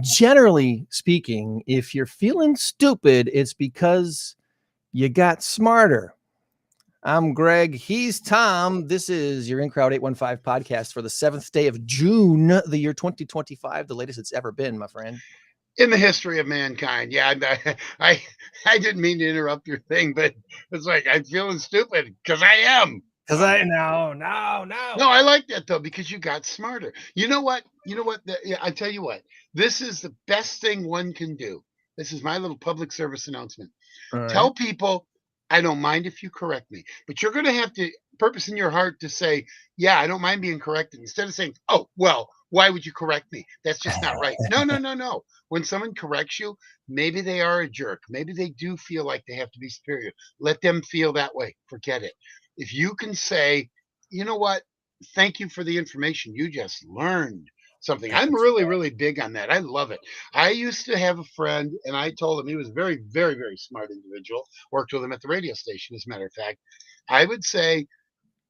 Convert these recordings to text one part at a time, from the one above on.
Generally speaking, if you're feeling stupid, it's because you got smarter. I'm Greg. He's Tom. This is your In Crowd 815 podcast for the 7th day of June, the year 2025, the latest it's ever been, my friend. In the history of mankind. Yeah, I didn't mean to interrupt your thing, but it's like I'm feeling stupid because I am. Because I like that though, because you got smarter. You know what? I tell you what, this is the best thing one can do. This is my little public service announcement. Right. Tell people, I don't mind if you correct me, but you're going to have to purpose in your heart to say, yeah, I don't mind being corrected. Instead of saying, oh, well, why would you correct me? That's just not right. No. When someone corrects you, maybe they are a jerk. Maybe they do feel like they have to be superior. Let them feel that way. Forget it. If you can say, you know what? Thank you for the information. You just learned something. I'm really, really big on that. I love it. I used to have a friend, and I told him, he was a very, very, very smart individual. Worked with him at the radio station, as a matter of fact. I would say,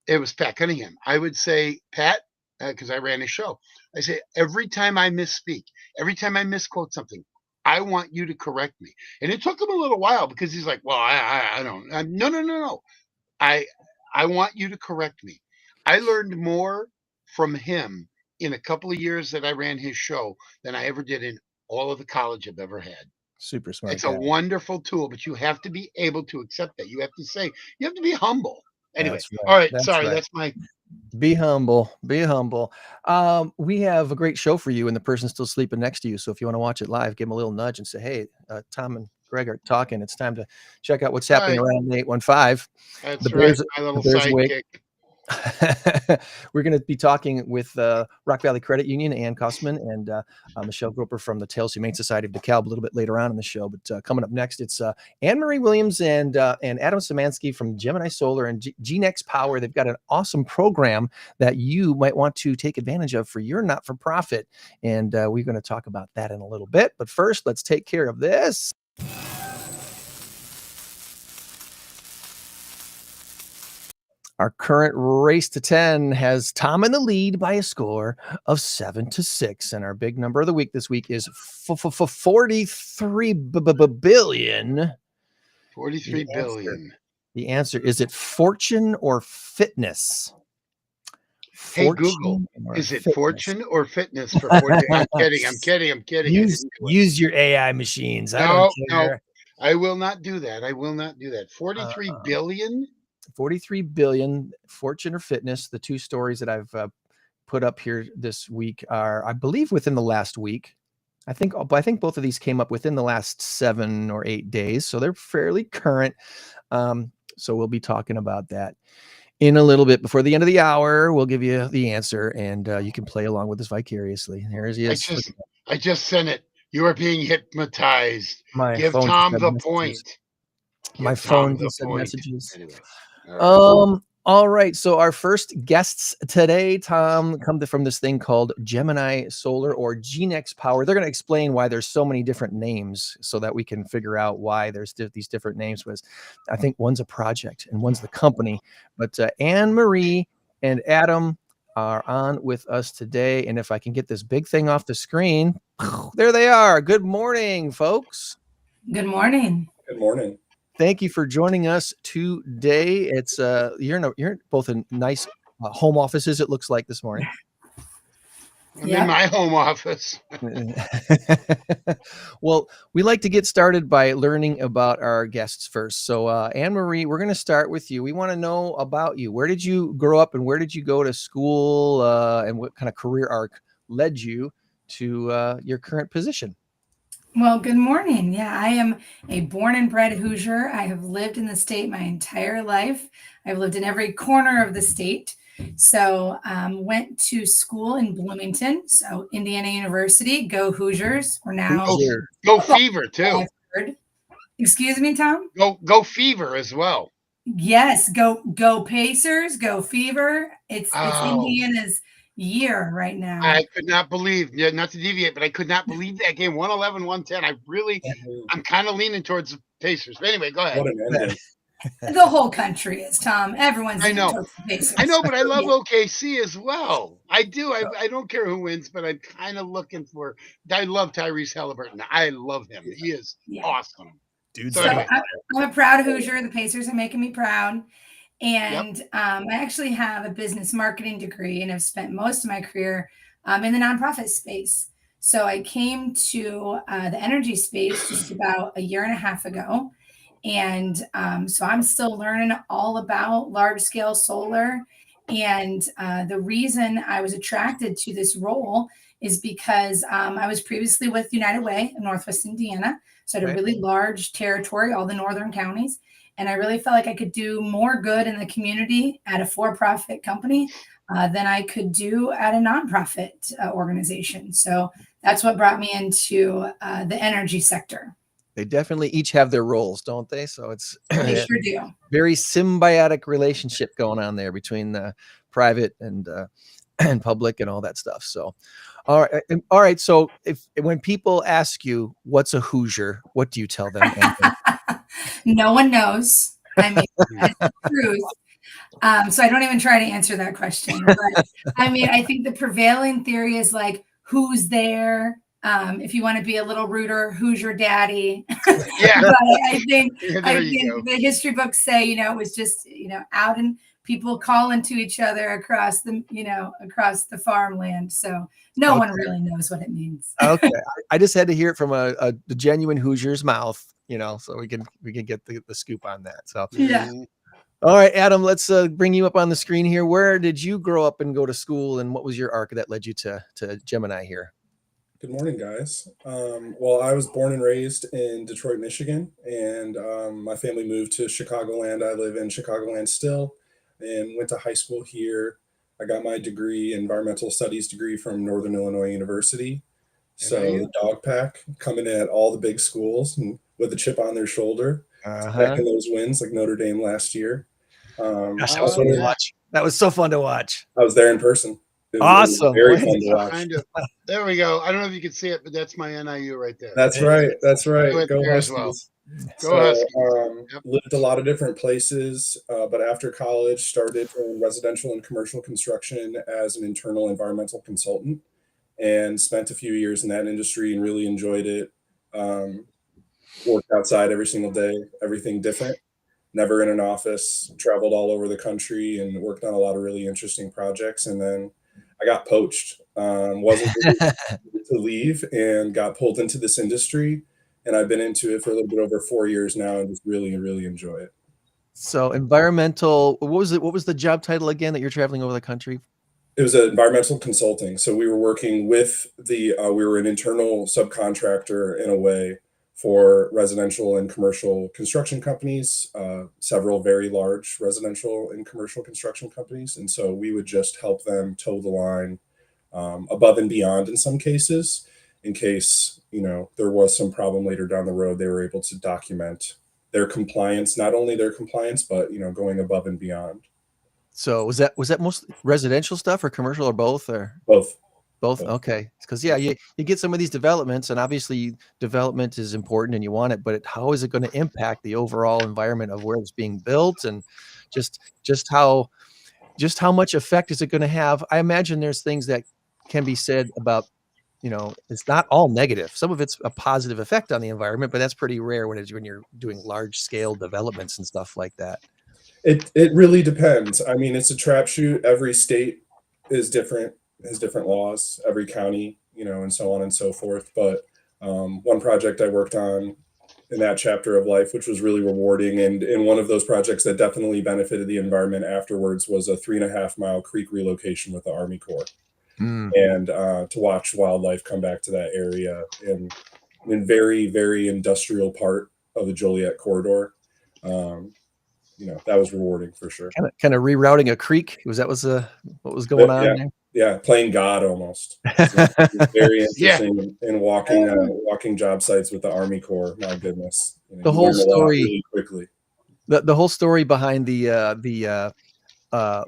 it was Pat Cunningham. I would say, Pat, because I ran his show. I say, every time I misspeak, every time I misquote something, I want you to correct me. And it took him a little while because he's like, well, I don't. No. I want you to correct me. I learned more from him in a couple of years that I ran his show than I ever did in all of the college I've ever had. Super smart. It's a wonderful tool, but you have to be able to accept that. You have to say, you have to be humble. Anyway, all right. Sorry, that's my. Be humble. Be humble. We have a great show for you, and the person's still sleeping next to you. So if you want to watch it live, give them a little nudge and say, hey, Tom and Greg are talking. It's time to check out what's happening around 815. That's the Bears, my little sidekick. We're going to be talking with Rock Valley Credit Union, Ann Kossman, and Michelle Groeper from the Tails Humane Society of DeKalb a little bit later on in the show. But coming up next, it's Anne-Marie Williams and Adam Czamanske from Gemini Solar and GEENEX Power. They've got an awesome program that you might want to take advantage of for your not-for-profit. And we're going to talk about that in a little bit. But first, let's take care of this. Our current race to 10 has Tom in the lead by a score of 7-6. And our big number of the week this week is 43 billion. 43 billion. The answer, is it fortune or fitness? Hey, Google, fortune or is it fitness? fortune or fitness for 40? I'm kidding. I'm kidding. I'm kidding. I Use didn't do it. use your AI machines. I don't No, no, care. I will not do that. I will not do that. 43 Uh, billion? 43 billion, fortune or fitness. The two stories that I've put up here this week are, I believe, within the last week. I think both of these came up within the last 7 or 8 days, so they're fairly current. So we'll be talking about that in a little bit. Before the end of the hour, we'll give you the answer, and you can play along with us vicariously. There he I is. just I just sent it. You are being hypnotized. My Give phone just Tom said the messages. point. My Give phone Tom the just said point. messages. Anyway, all right. All right. So our first guests today, Tom, come from this thing called Gemini Solar or GEENEX Power. They're going to explain why there's so many different names so that we can figure out why there's these different names. Was I think one's a project and one's the company. But Anne Marie and Adam are on with us today. And if I can get this big thing off the screen, there they are. Good morning, folks. Good morning. Good morning. Thank you for joining us today. It's you're both in nice home offices. It looks like this morning. I'm in my home office. Well, we like to get started by learning about our guests first. So, Anne Marie, we're going to start with you. We want to know about you. Where did you grow up, and where did you go to school, and what kind of career arc led you to your current position? Well, good morning. Yeah, I am a born and bred Hoosier. I have lived in the state my entire life. I've lived in every corner of the state. So, went to school in Bloomington. So, Indiana University, go Hoosiers. We're now Hoosier. Go Fever too. Excuse me, Tom? Go Fever as well. Yes, go Pacers, go Fever. It's Indiana's year right now. I could not believe, not to deviate, but I could not believe that game. 111, 110. I'm kind of leaning towards the Pacers. But anyway, go ahead. What an ending. The whole country is, Tom. Everyone's I know. towards the Pacers. I know, but I love OKC as well. I do. I don't care who wins, but I'm kind of looking for. I love Tyrese Halliburton. I love him. He is awesome. Dude, so anyway. I'm a proud Hoosier. The Pacers are making me proud. And I actually have a business marketing degree and have spent most of my career in the nonprofit space. So I came to the energy space just about a year and a half ago. And so I'm still learning all about large scale solar. And the reason I was attracted to this role is because I was previously with United Way of Northwest Indiana. So I had a really large territory, all the northern counties. And I really felt like I could do more good in the community at a for-profit company than I could do at a nonprofit organization. So that's what brought me into the energy sector. They definitely each have their roles, don't they? So it's they sure do. Very symbiotic relationship going on there between the private and public and all that stuff. So, all right. So when people ask you what's a Hoosier, what do you tell them? No one knows. I mean, that's the truth. So I don't even try to answer that question. But I mean, I think the prevailing theory is like, who's there? If you want to be a little ruder, who's your daddy? Yeah. But I think the history books say, it was just, out and people calling to each other across the farmland. So no one really knows what it means. Okay. I just had to hear it from a genuine Hoosier's mouth, so we can get the scoop on that. So yeah. All right, Adam, let's bring you up on the screen here. Where did you grow up and go to school, and what was your arc that led you to Gemini here? Good morning, guys. Well, I was born and raised in Detroit, Michigan, and my family moved to Chicagoland. I live in Chicagoland still, and went to high school here. I got my degree, environmental studies degree from Northern Illinois University. So the dog pack coming at all the big schools and with a chip on their shoulder, expecting those wins like Notre Dame last year. Gosh, that was fun to watch. That was so fun to watch. I was there in person. Awesome. Very fun to watch. There we go. I don't know if you can see it, but that's my NIU right there. That's right. That's right. Go Huskies. Go Huskies. Lived a lot of different places, but after college, started in residential and commercial construction as an internal environmental consultant, and spent a few years in that industry and really enjoyed it. Worked outside every single day, everything different. never in an office, traveled all over the country and worked on a lot of really interesting projects. And then I got poached, wasn't ready to leave, and got pulled into this industry. And I've been into it for a little bit over 4 years now and just really, really enjoy it. So environmental, what was it? What was the job title again that you're traveling over the country? It was environmental consulting. So we were working with we were an internal subcontractor in a way for residential and commercial construction companies, several very large residential and commercial construction companies. And so we would just help them toe the line above and beyond in some cases, in case, there was some problem later down the road, they were able to document their compliance, not only their compliance, but, going above and beyond. So was that mostly residential stuff or commercial or both or Both? Okay. Because you get some of these developments, and obviously development is important and you want it, but how is it going to impact the overall environment of where it's being built, and just how much effect is it going to have? I imagine there's things that can be said about, it's not all negative. Some of it's a positive effect on the environment, but that's pretty rare when you're doing large scale developments and stuff like that. It really depends. I mean, it's a crapshoot. Every state is different, has different laws, every county, and so on and so forth. But one project I worked on in that chapter of life, which was really rewarding, and in one of those projects that definitely benefited the environment afterwards, was a 3.5-mile creek relocation with the Army Corps. And to watch wildlife come back to that area in very, very industrial part of the Joliet corridor. That was rewarding for sure. Kind of rerouting a creek. What was going on there? Yeah, playing God almost. Very interesting. And walking job sites with the Army Corps. My goodness, the whole story really quickly. The whole story behind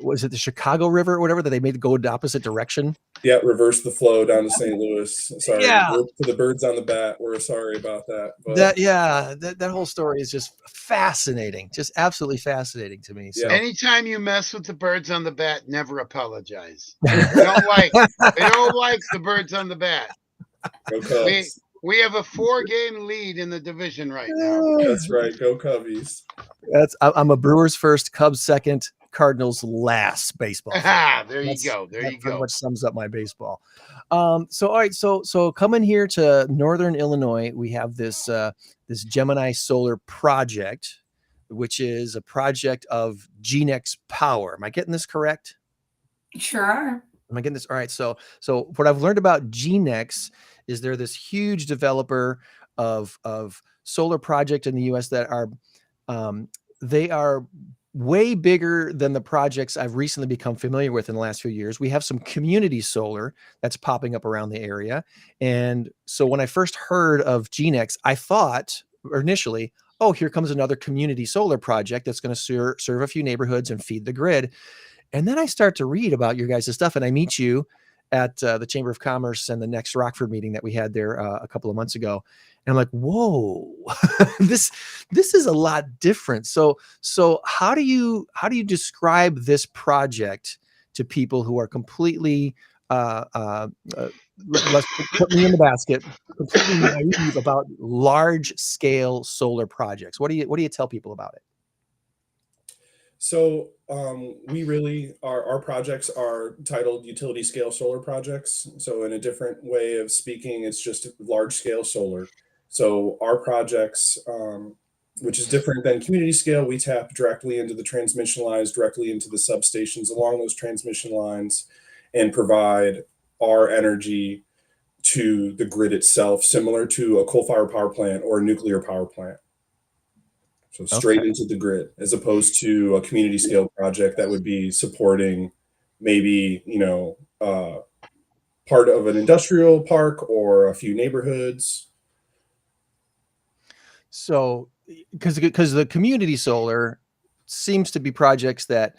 was it the Chicago River or whatever that they made go the opposite direction? Yeah, reverse the flow down to St. Louis. Sorry, yeah. To the birds on the bat. We're sorry about that. But that whole story is just fascinating, just absolutely fascinating to me. So anytime you mess with the birds on the bat, never apologize. They don't like the birds on the bat. Go Cubs. We have a 4-game lead in the division right now. That's right. Go Cubbies. I'm a Brewers first, Cubs second, Cardinals last baseball. There you go. That pretty much sums up my baseball. So all right, so coming here to Northern Illinois, we have this Gemini solar project, which is a project of GEENEX Power. Am I getting this correct? Sure. Am I getting this? All right. So what I've learned about GEENEX is they're this huge developer of solar project in the U.S. that are they are way bigger than the projects I've recently become familiar with in the last few years. We have some community solar that's popping up around the area. And so when I first heard of GEENEX, I thought initially, oh, here comes another community solar project that's going to serve a few neighborhoods and feed the grid. And then I start to read about your guys' stuff, and I meet you at the Chamber of Commerce and the next Rockford meeting that we had there a couple of months ago. And I'm like, whoa, this is a lot different. So how do you describe this project to people who are completely let's put me in the basket, completely naive about large scale solar projects? What do you tell people about it? So we really our projects are titled utility scale solar projects. So in a different way of speaking, it's just large scale solar. So our projects, which is different than community scale, we tap directly into the transmission lines, directly into the substations along those transmission lines, and provide our energy to the grid itself, similar to a coal-fired power plant or a nuclear power plant. So straight into the grid, as opposed to a community scale project that would be supporting maybe, part of an industrial park or a few neighborhoods. So because the community solar seems to be projects that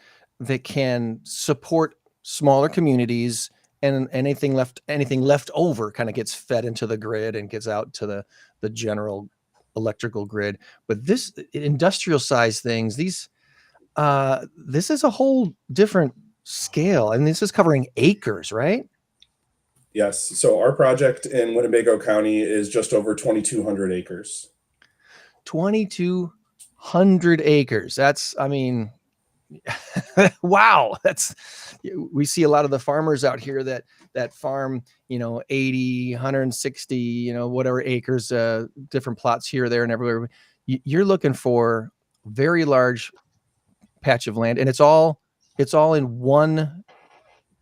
can support smaller communities, and anything left over kind of gets fed into the grid and gets out to the general electrical grid. But this industrial size things, this is a whole different scale. I mean, this is covering acres, right? Yes. So our project in Winnebago County is just over 2,200 acres. 2,200 100 acres. That's, I mean, wow. We see a lot of the farmers out here that farm, 80, 160, whatever acres, different plots here, there, and everywhere. You're looking for very large patch of land, and it's all in one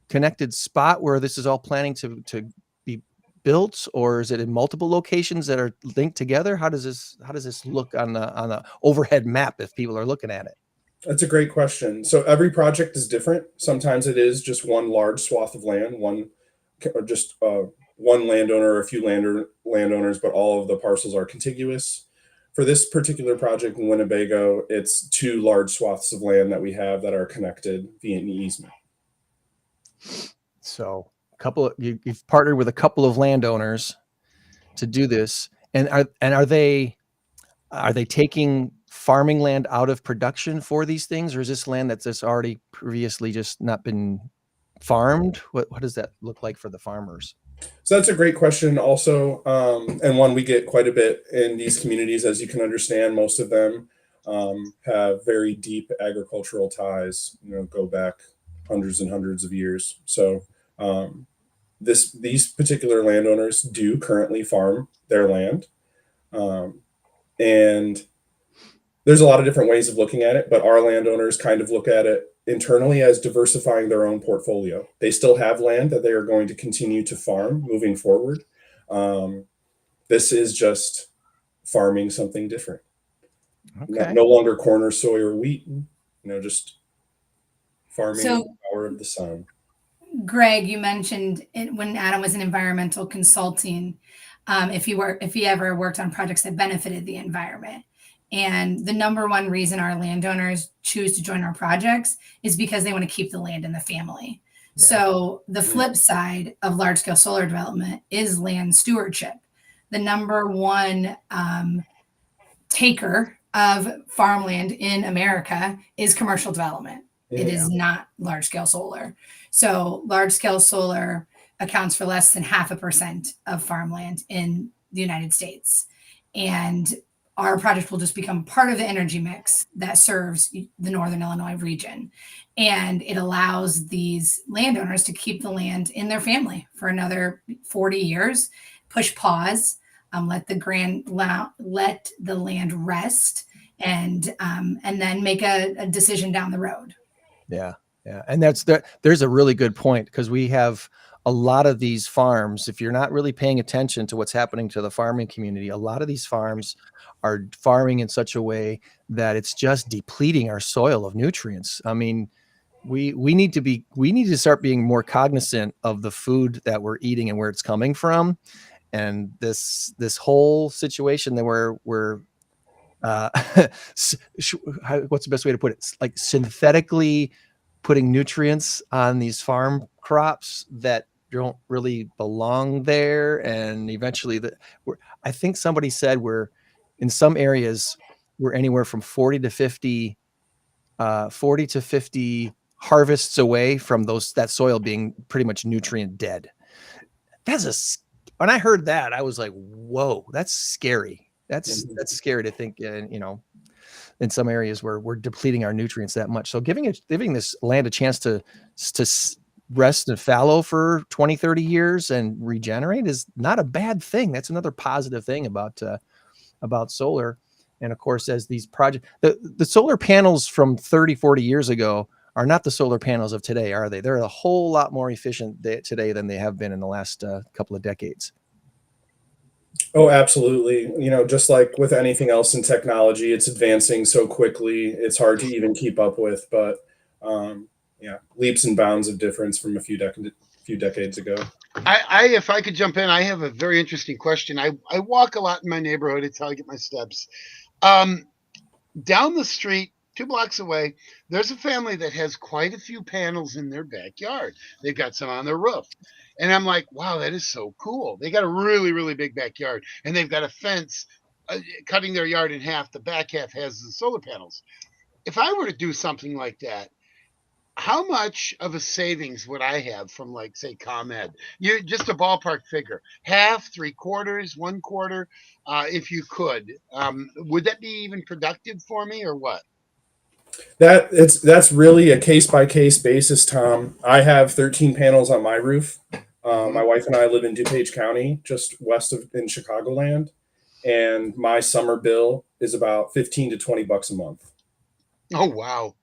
connected spot where this is all planning to be built, or is it in multiple locations that are linked together? How does this look on the overhead map if people are looking at it? That's a great question. So every project is different. Sometimes it is just one large swath of land, one landowner or a few landowners, but all of the parcels are contiguous. For this particular project in Winnebago, it's 2 large swaths of land that we have that are connected via an easement. So you've partnered with a couple of landowners to do this, and are they taking farming land out of production for these things, or is this land that's just already previously just not been farmed? What does that look like for the farmers? So that's a great question also, and one we get quite a bit in these communities. As you can understand, most of them have very deep agricultural ties, go back hundreds and hundreds of years. So these particular landowners do currently farm their land. And there's a lot of different ways of looking at it, but our landowners kind of look at it internally as diversifying their own portfolio. They still have land that they are going to continue to farm moving forward. This is just farming something different. Okay. No longer corn or soy or wheat, just farming the power of the sun. Greg, you mentioned when Adam was in environmental consulting, if he ever worked on projects that benefited the environment. And the number one reason our landowners choose to join our projects is because they want to keep the land in the family. Yeah. So the flip side of large scale solar development is land stewardship. The number one taker of farmland in America is commercial development. Yeah. It is not large scale solar. So large scale solar accounts for less than 0.5% of farmland in the United States. And our project will just become part of the energy mix that serves the Northern Illinois region. And it allows these landowners to keep the land in their family for another 40 years, push pause, let the land rest, and then make a decision down the road. Yeah. Yeah. And there's a really good point, because we have a lot of these farms. If you're not really paying attention to what's happening to the farming community, a lot of these farms are farming in such a way that it's just depleting our soil of nutrients. I mean, we need to start being more cognizant of the food that we're eating and where it's coming from. And this whole situation that we're what's the best way to put it? It's like synthetically putting nutrients on these farm crops that don't really belong there. And eventually I think somebody said in some areas we're anywhere from 40 to 50 harvests away from that soil being pretty much nutrient dead. When I heard that, I was like, whoa, that's scary. That's scary to think, in some areas where we're depleting our nutrients that much. So giving this land a chance to rest and fallow for 20, 30 years and regenerate is not a bad thing. That's another positive thing about solar. And of course, as these projects, the solar panels from 30, 40 years ago are not the solar panels of today, are they? They're a whole lot more efficient today than they have been in the last couple of decades. Oh, absolutely. Just like with anything else in technology, it's advancing so quickly, it's hard to even keep up with. But leaps and bounds of difference from a few decades ago. If I could jump in, I have a very interesting question. I walk a lot in my neighborhood. It's how I get my steps. Down the street, 2 blocks away, there's a family that has quite a few panels in their backyard. They've got some on their roof. And I'm like, wow, that is so cool. They got a really, really big backyard, and they've got a fence cutting their yard in half. The back half has the solar panels. If I were to do something like that, how much of a savings would I have from, like, say, ComEd? You just a ballpark figure, half, three quarters, one quarter, if you could. Would that be even productive for me, or what? That's really a case by case basis, Tom. I have 13 panels on my roof. Hmm. My wife and I live in DuPage County, just west of in Chicagoland, and my summer bill is about 15 to 20 bucks a month. Oh, wow.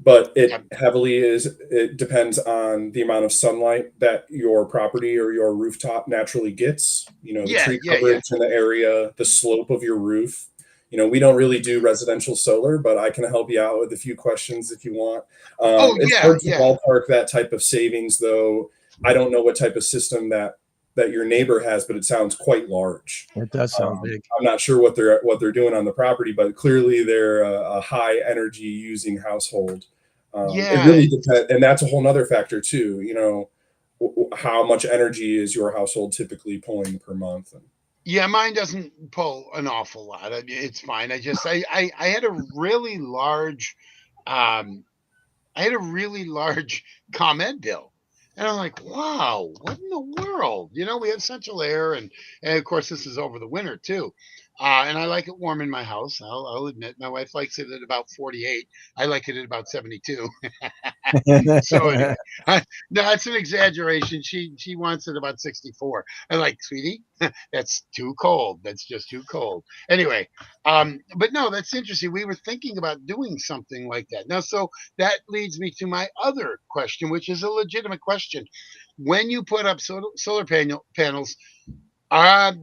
But Yeah, it depends on the amount of sunlight that your property or your rooftop naturally gets, the yeah, tree yeah, yeah. coverage in the area, the slope of your roof. We don't really do residential solar, but I can help you out with a few questions if you want. Oh, It's yeah, hard to yeah. ballpark that type of savings, though. I don't know what type of system that your neighbor has, but it sounds quite large. It does sound big. I'm not sure what they're doing on the property, but clearly they're a high energy using household. It Yeah, really depends, and that's a whole nother factor too. How much energy is your household typically pulling per month? And yeah, mine doesn't pull an awful lot. It's fine. I had a really large, um, I had a really large ComEd bill. And I'm like, wow, what in the world? We have central air, and of course, this is over the winter too. And I like it warm in my house. I'll admit, my wife likes it at about 48. I like it at about 72. So anyway, no, that's an exaggeration. She wants it about 64. I'm like, sweetie, that's too cold. That's just too cold. Anyway, but no, that's interesting. We were thinking about doing something like that. Now, so that leads me to my other question, which is a legitimate question. When you put up solar panels,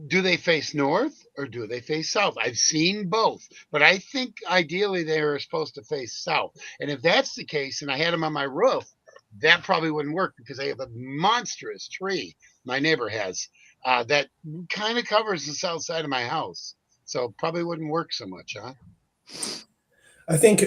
do they face north or do they face south? I've seen both, but I think ideally they are supposed to face south. And if that's the case, and I had them on my roof, that probably wouldn't work because I have a monstrous tree my neighbor has that kind of covers the south side of my house. So probably wouldn't work so much, huh? I think,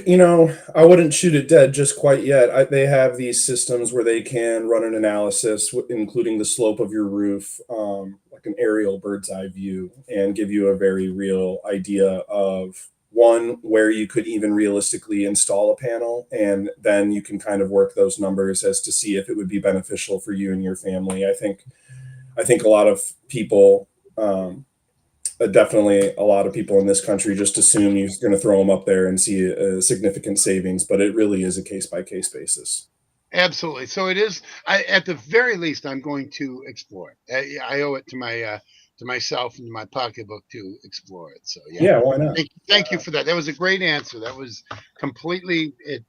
I wouldn't shoot it dead just quite yet. They have these systems where they can run an analysis, including the slope of your roof, like an aerial bird's eye view, and give you a very real idea of one, where you could even realistically install a panel. And then you can kind of work those numbers as to see if it would be beneficial for you and your family. I think a lot of people, definitely a lot of people in this country just assume you're going to throw them up there and see a significant savings, but it really is a case by case basis. Absolutely. So it is. At the very least, I'm going to explore it. I owe it to myself and to my pocketbook to explore it. So yeah. Yeah, why not? Thank you for that. That was a great answer. That was completely. It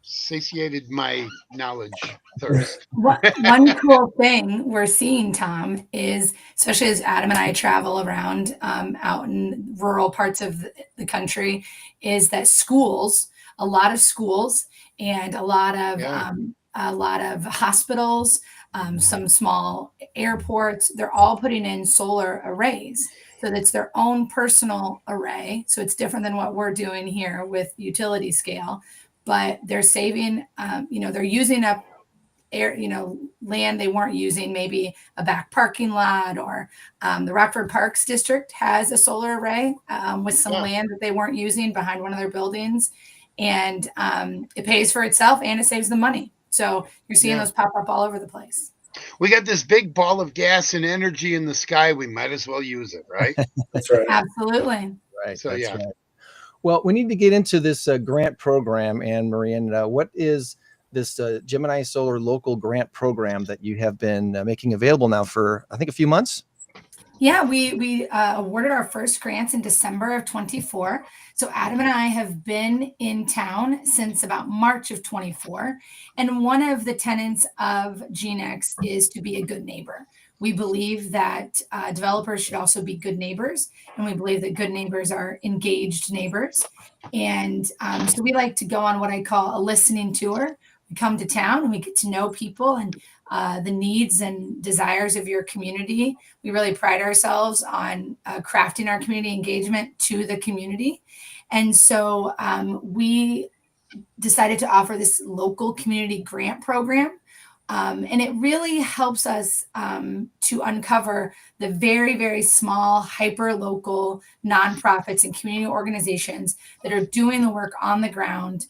satiated my knowledge thirst. One cool thing we're seeing, Tom, is especially as Adam and I travel around out in rural parts of the country, is that schools, a lot of schools, and Yeah. a lot of hospitals, some small airports, they're all putting in solar arrays. So that's their own personal array. So it's different than what we're doing here with utility scale, but they're saving, they're using up land they weren't using, maybe a back parking lot, or the Rockford Parks District has a solar array with some Yeah. land that they weren't using behind one of their buildings. And it pays for itself and it saves them money. So you're seeing Yeah. those pop up all over the place. We got this big ball of gas and energy in the sky. We might as well use it, right? That's right. Absolutely. Right. So That's yeah. right. Well, we need to get into this grant program, Anne Marie. And what is this Gemini Solar Local Grant Program that you have been making available now for, I think, a few months? Yeah, we awarded our first grants in December of 24. So Adam and I have been in town since about March of 24. And one of the tenets of GEENEX is to be a good neighbor. We believe that developers should also be good neighbors. And we believe that good neighbors are engaged neighbors. And so we like to go on what I call a listening tour. We come to town and we get to know people and the needs and desires of your community. We really pride ourselves on crafting our community engagement to the community. And so we decided to offer this local community grant program And it really helps us to uncover the very, very small, hyper-local nonprofits and community organizations that are doing the work on the ground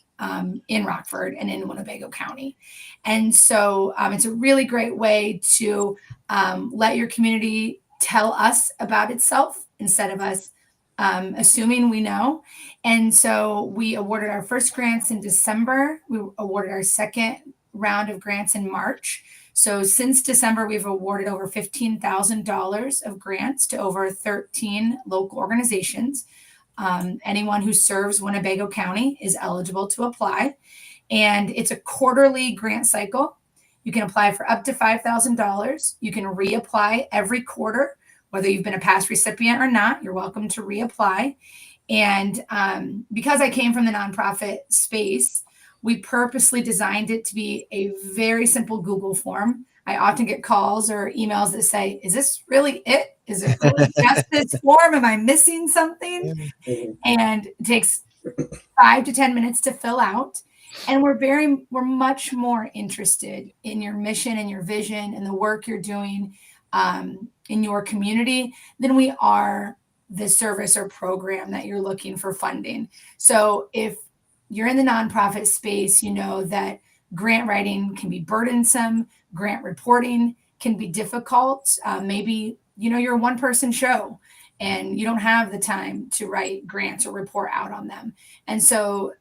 in Rockford and in Winnebago County. And so it's a really great way to let your community tell us about itself instead of us assuming we know. And so we awarded our first grants in December. We awarded our second round of grants in March. So since December, we've awarded over $15,000 of grants to over 13 local organizations. Anyone who serves Winnebago County is eligible to apply. And it's a quarterly grant cycle. You can apply for up to $5,000. You can reapply every quarter, whether you've been a past recipient or not. You're welcome to reapply. And because I came from the nonprofit space, we purposely designed it to be a very simple Google form. I often get calls or emails that say, is this really it? Is it really just this form? Am I missing something? And it takes 5 to 10 minutes to fill out. And we're much more interested in your mission and your vision and the work you're doing in your community than we are the service or program that you're looking for funding. So if you're in the nonprofit space, you know that grant writing can be burdensome, grant reporting can be difficult. Maybe, you're a one-person show and you don't have the time to write grants or report out on them. And so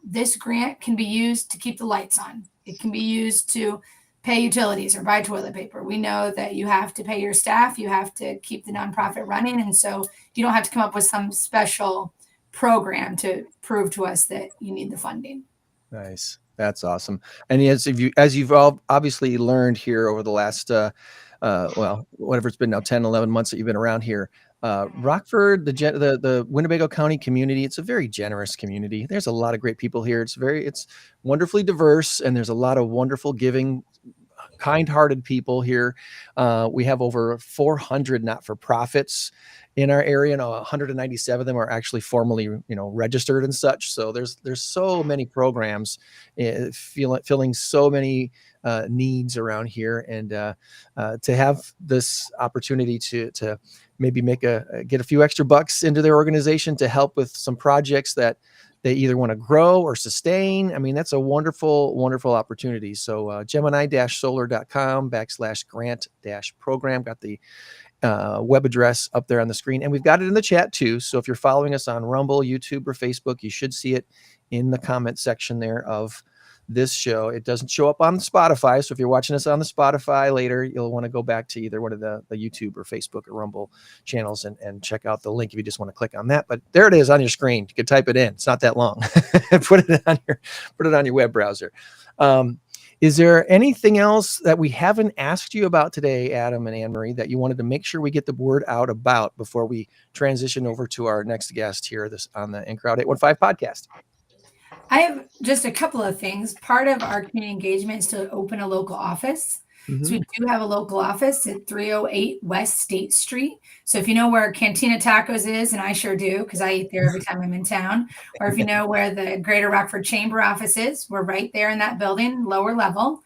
this grant can be used to keep the lights on. It can be used to pay utilities or buy toilet paper. We know that you have to pay your staff, you have to keep the nonprofit running. And so you don't have to come up with some special program to prove to us that you need the funding. Nice. That's awesome. And as you've all obviously learned here over the last, whatever it's been now, 10, 11 months that you've been around here, Rockford, the Winnebago County community, it's a very generous community. There's a lot of great people here. It's wonderfully diverse, and there's a lot of wonderful, giving, kind-hearted people here. We have over 400 not-for-profits in our area, and 197 of them are actually formally, registered and such. So there's so many programs, filling so many needs around here, and to have this opportunity to maybe get a few extra bucks into their organization to help with some projects that they either want to grow or sustain. I mean, that's a wonderful, wonderful opportunity. So Gemini-solar.com/grant-program, got the web address up there on the screen, and we've got it in the chat too. So if you're following us on Rumble, YouTube, or Facebook, you should see it in the comment section there of this show. It doesn't show up on Spotify, so if you're watching us on the Spotify later, you'll want to go back to either one of the YouTube or Facebook or Rumble channels and check out the link if you just want to click on that. But there it is on your screen. You can type it in. It's not that long. Put it on your web browser. Is there anything else that we haven't asked you about today, Adam and Anne-Marie, that you wanted to make sure we get the word out about before we transition over to our next guest here on the In Crowd 815 podcast? I have just a couple of things. Part of our community engagement is to open a local office. Mm-hmm. So we do have a local office at 308 West State Street. So if you know where Cantina Tacos is, and I sure do because I eat there every time I'm in town, or if you know where the Greater Rockford Chamber office is, we're right there in that building, lower level.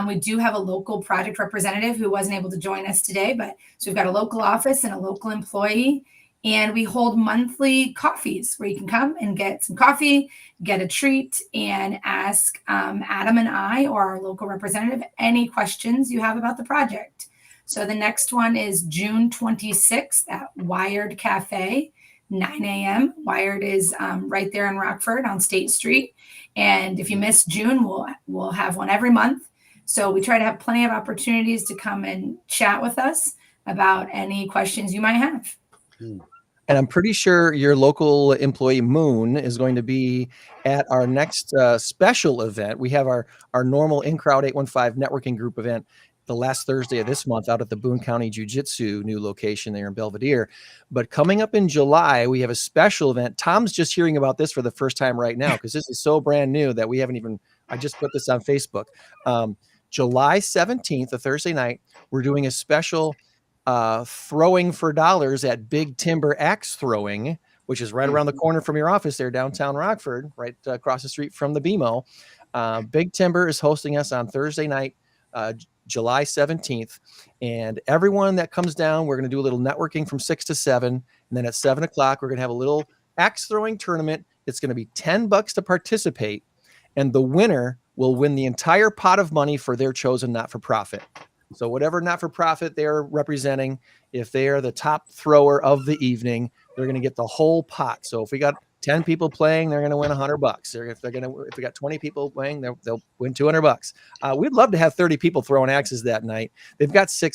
We do have a local project representative who wasn't able to join us today, but so we've got a local office and a local employee. And we hold monthly coffees where you can come and get some coffee, get a treat, and ask Adam and I or our local representative any questions you have about the project. So the next one is June 26th at Wired Cafe, 9 a.m. Wired is right there in Rockford on State Street. And if you miss June, we'll have one every month. So we try to have plenty of opportunities to come and chat with us about any questions you might have. And I'm pretty sure your local employee, Moon, is going to be at our next special event. We have our normal In Crowd 815 networking group event the last Thursday of this month out at the Boone County Jiu-Jitsu new location there in Belvedere. But coming up in July, we have a special event. Tom's just hearing about this for the first time right now because this is so brand new that we haven't even – I just put this on Facebook. July 17th, a Thursday night, we're doing a special – throwing for dollars at Big Timber Axe Throwing, which is right around the corner from your office there, downtown Rockford, right across the street from the BMO. Big Timber is hosting us on Thursday night July 17th. And everyone that comes down, we're going to do a little networking from 6 to 7. And then at 7 o'clock, we're going to have a little axe throwing tournament. It's going to be $10 to participate. And the winner will win the entire pot of money for their chosen not-for-profit. So whatever not-for-profit they're representing, if they are the top thrower of the evening, they're going to get the whole pot. So if we got 10 people playing, they're going to win $100. If we got 20 people playing, they'll win $200. We'd love to have 30 people throwing axes that night. They've got 5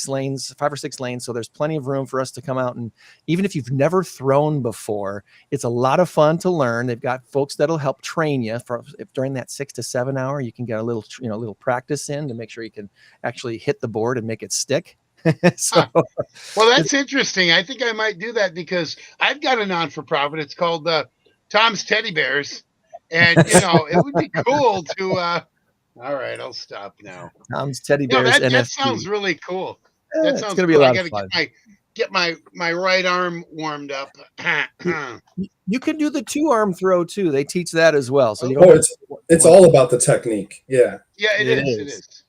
or 6 lanes, so there's plenty of room for us to come out. And even if you've never thrown before, it's a lot of fun to learn. They've got folks that'll help train you during that 6 to 7 hour. You can get a little practice in to make sure you can actually hit the board and make it stick. Well, that's interesting. I think I might do that because I've got a non-for-profit. It's called Tom's Teddy Bears, and it would be cool to. All right, I'll stop now. Tom's Teddy Bears. That sounds really cool. That sounds it's gonna be a lot of fun. Get my right arm warmed up. You can do the 2-arm throw too. They teach that as well. So it's all about the technique. Yeah. Yeah, it is.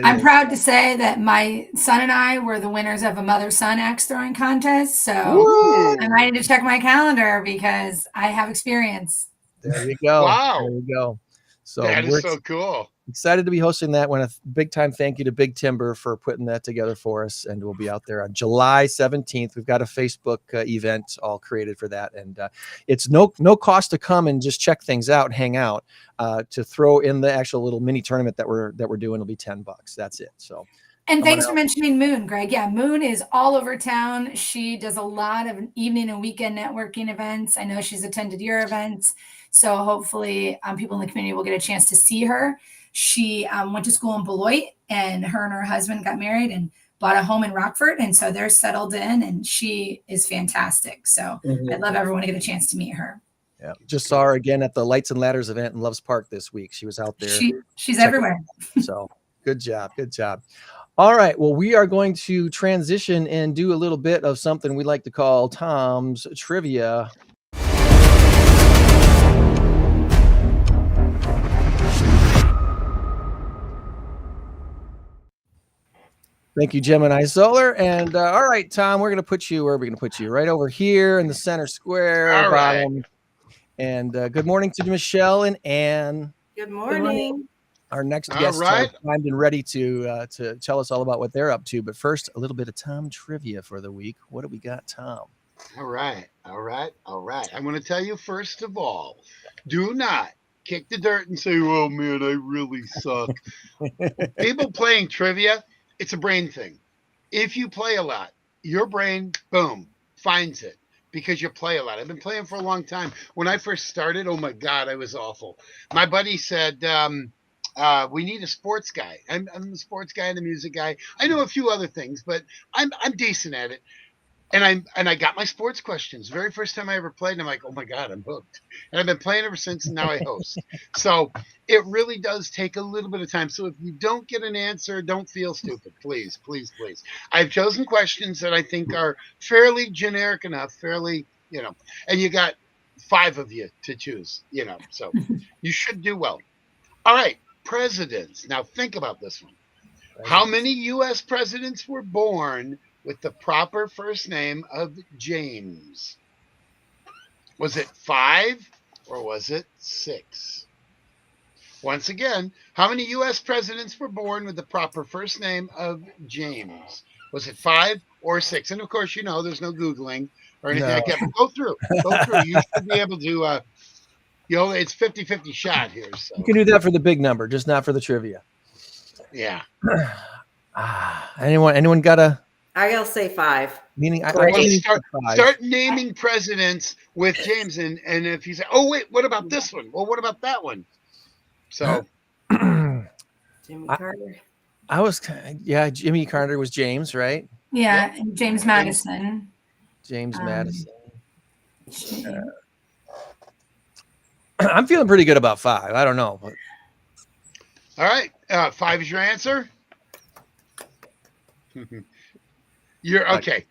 I'm proud to say that my son and I were the winners of a mother-son axe throwing contest. So I might need to check my calendar because I have experience. There you go. Wow. There you go. So that is so cool. Excited to be hosting that one. A big time thank you to Big Timber for putting that together for us. And we'll be out there on July 17th. We've got a Facebook event all created for that. And it's no cost to come and just check things out and hang out. To throw in the actual little mini tournament that we're doing will be $10. That's it. So. And thanks for mentioning Moon, Greg. Yeah, Moon is all over town. She does a lot of evening and weekend networking events. I know she's attended your events. So hopefully people in the community will get a chance to see her. She went to school in Beloit, and her husband got married and bought a home in Rockford. And so they're settled in, and she is fantastic. So I'd love everyone to get a chance to meet her. Yeah, just saw her again at the Lights and Ladders event in Loves Park this week. She was out there. She's everywhere. So good job. Good job. All right. Well, we are going to transition and do a little bit of something we like to call Tom's Trivia. Thank you, Gemini Solar. And all right, Tom, we're going to put you, where are we going to put you? Right over here in the center square. All right. And good morning to Michelle and Ann. Good morning. Our next guests are primed and ready to tell us all about what they're up to. But first, a little bit of Tom trivia for the week. What do we got, Tom? All right. I'm going to tell you, first of all, do not kick the dirt and say, oh, man, I really suck. People playing trivia, it's a brain thing. If you play a lot, your brain, boom, finds it. Because you play a lot. I've been playing for a long time. When I first started, oh my God, I was awful. My buddy said, we need a sports guy. I'm the sports guy and the music guy. I know a few other things, but I'm decent at it. And I got my sports questions. Very first time I ever played, and I'm like, oh my God, I'm hooked. And I've been playing ever since, and now I host. So it really does take a little bit of time. So if you don't get an answer, don't feel stupid. Please, please, please. I've chosen questions that I think are fairly generic enough, fairly, and you got 5 of you to choose, so you should do well. All right, presidents. Now think about this one. How many U.S. presidents were born with the proper first name of James? Was it 5 or was it 6? Once again, how many U.S. presidents were born with the proper first name of James? Was it 5 or 6? And of course, there's no Googling or anything like that. But go through. You should be able to, it's 50-50 shot here. So. You can do that for the big number, just not for the trivia. Yeah. Anyone got a... I gotta say 5. Meaning, start naming presidents with James, and if you say, "Oh wait, what about this one?" Well, what about that one? So, Jimmy Carter. Jimmy Carter was James, right? Yeah, and James Madison. James Madison. I'm feeling pretty good about 5. I don't know. But... All right, 5 is your answer. You're okay.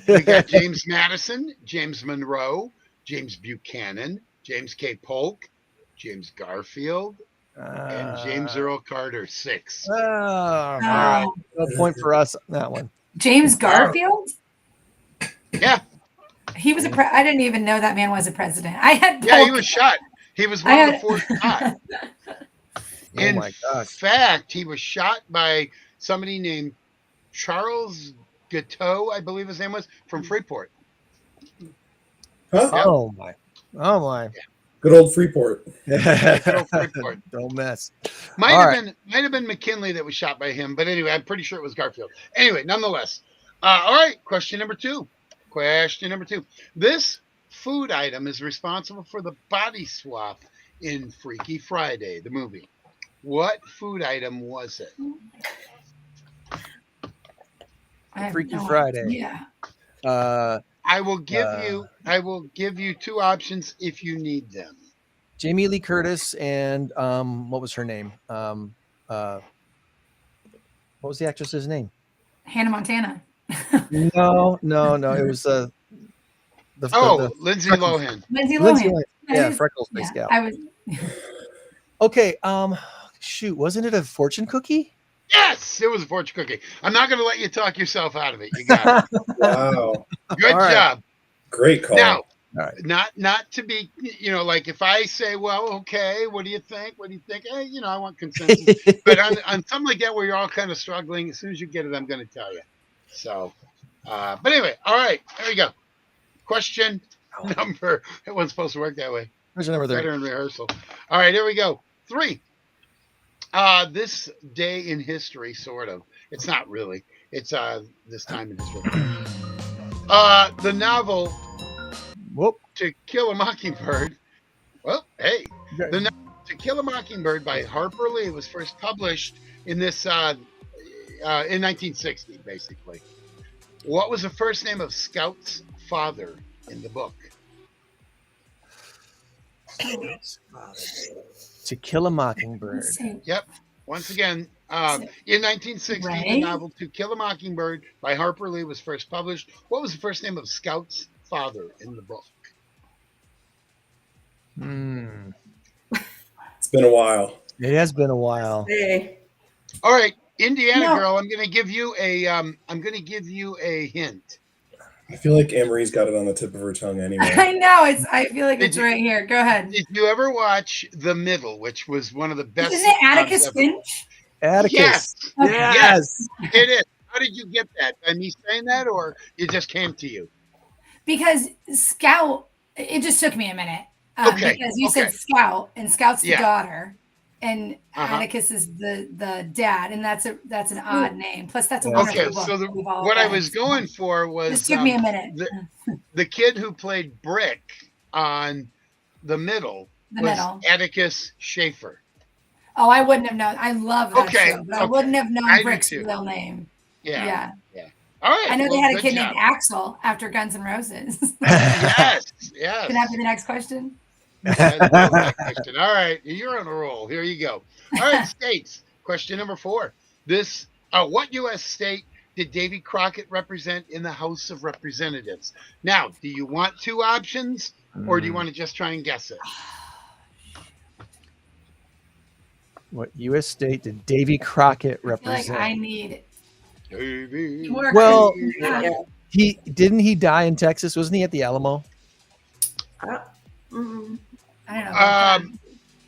We got James Madison, James Monroe, James Buchanan, James K. Polk, James Garfield, And James Earl Carter, 6. All right. No point for us on that one. James Garfield? Yeah. He was I didn't even know that man was a president. I had he was shot. He was one of the 4 shot. In my gosh. fact, he was shot by somebody named Charles Guiteau, I believe his name was, from Freeport. Huh? Oh my. Yeah. Good old Freeport. Good old Freeport. Don't mess. Might have been McKinley that was shot by him, but anyway, I'm pretty sure it was Garfield. Anyway, nonetheless. All right, question number 2. This food item is responsible for the body swap in Freaky Friday, the movie. What food item was it? Freaky Friday. Yeah. I will give you 2 options if you need them. Jamie Lee Curtis and what was her name? What was the actress's name? Hannah Montana. No. It was the Lindsay Lohan. Lindsay Lohan. Yeah, freckles face gal. I was. Okay. Shoot, wasn't it a fortune cookie? Yes, it was a fortune cookie. I'm not going to let you talk yourself out of it. You got it. Wow. Good job. Great call. Now, right. not to be, like if I say, well, okay, what do you think? Hey, I want consensus. But on something like that where you're all kind of struggling, as soon as you get it, I'm going to tell you. So, but anyway, all right, there we go. Question number, it wasn't supposed to work that way. Question number 3. Better in rehearsal. All right, here we go. 3. This day in history, sort of. It's not really. It's this time in history. The novel To Kill a Mockingbird. Well, hey. The novel To Kill a Mockingbird by Harper Lee was first published in this in 1960, basically. What was the first name of Scout's father in the book? To Kill a Mockingbird. Yep. Once again, in 1960, the novel To Kill a Mockingbird by Harper Lee was first published. What was the first name of Scout's father in the book? It's been a while. It has been a while. Hey. All right, Indiana girl, I'm going to give you a hint. I feel like Anne-Marie's got it on the tip of her tongue anyway. I know. I feel like it's right here. Go ahead. Did you ever watch The Middle, which was one of the best? Isn't it Atticus Finch? Atticus. Yes. Okay. Yes, it is. How did you get that? By me saying that, or it just came to you? Because Scout, it just took me a minute. Okay. Because you said Scout, and Scout's the Yeah. daughter, and Atticus is the dad, and that's an odd name. Plus, that's a wonderful book. So We've all what I read. was going for was Just took me a minute. The kid who played Brick on The Middle was Atticus Schaefer. Oh, I wouldn't have known. I love that show, but I wouldn't have known I do Brick's too. real name. Yeah. All right. I know they had a good kid job. named Axel after Guns N' Roses. Yes. Can that be the next question? That's the next question. All right, you're on a roll. Here you go. All right, states. Question number 4. What U.S. state did Davy Crockett represent in the House of Representatives? Now, do you want 2 options, or do you want to just try and guess it? What U.S. state did Davy Crockett represent? I need Davy. Well, Yeah. he die in Texas? Wasn't he at the Alamo? I don't know.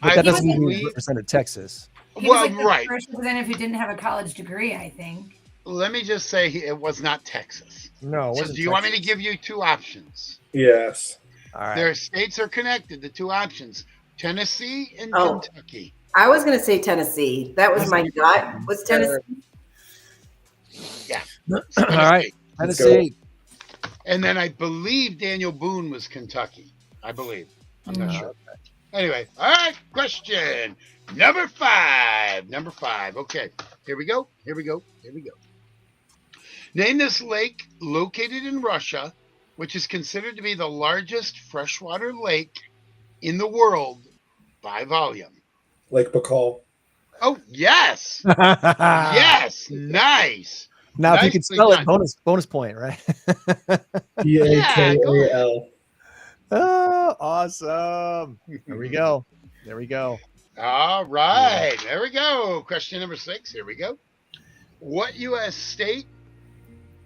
But that doesn't mean he believe- represented Texas. He well, was like the right. first representative who didn't have a college degree, I think. Let me just say it was not Texas. No, it So wasn't do you want me to Texas. give you 2 options? Yes. All right. Their states are connected. The 2 options: Tennessee and Oh. Kentucky. I was going to say Tennessee. That was my gut. Was Tennessee? Yeah. All right. Let's Tennessee. And then I believe Daniel Boone was Kentucky. I believe. I'm not sure. Anyway, all right. Question number 5. Okay. Here we go. Name this lake located in Russia, which is considered to be the largest freshwater lake in the world by volume. Lake Baikal. Oh, yes. Yes. Nice. Now, if you Nicely can spell it, done. bonus point, right? Bakal. Oh, awesome. There we go. All right. There we go. Question number 6. Here we go. What U.S. state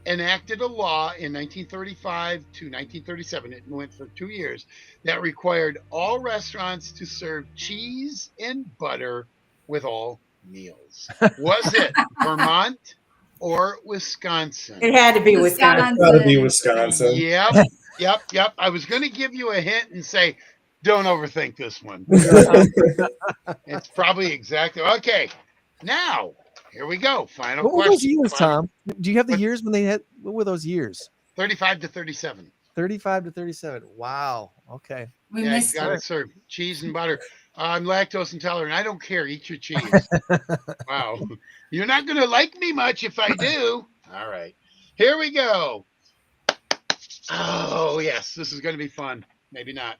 enacted a law in 1935 to 1937? It went for 2 years, that required all restaurants to serve cheese and butter with all meals. Was it Vermont or Wisconsin? It had to be Wisconsin. It's gotta be Wisconsin. Yep. I was going to give you a hint and say, don't overthink this one. It's probably exactly. Okay. Now, here we go. Final What were question. those years, Tom? Do you have the years when they had? What were those years? 35 to 37. 35 to 37. Wow. Okay. We You missed got to it. serve cheese and butter. I'm lactose intolerant. I don't care. Eat your cheese. Wow. You're not going to like me much if I do. All right. Here we go. Oh, yes. This is going to be fun. Maybe not.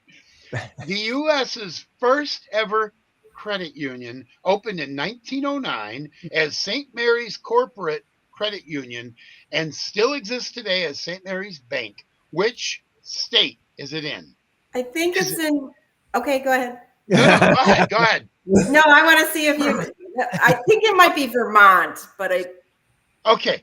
The U.S.'s first ever credit union opened in 1909 as St. Mary's Corporate Credit Union and still exists today as St. Mary's Bank. Which state is it in? I think it's in. Okay, go ahead. No, go ahead. No, I want to see if you. I think it might be Vermont, but Okay.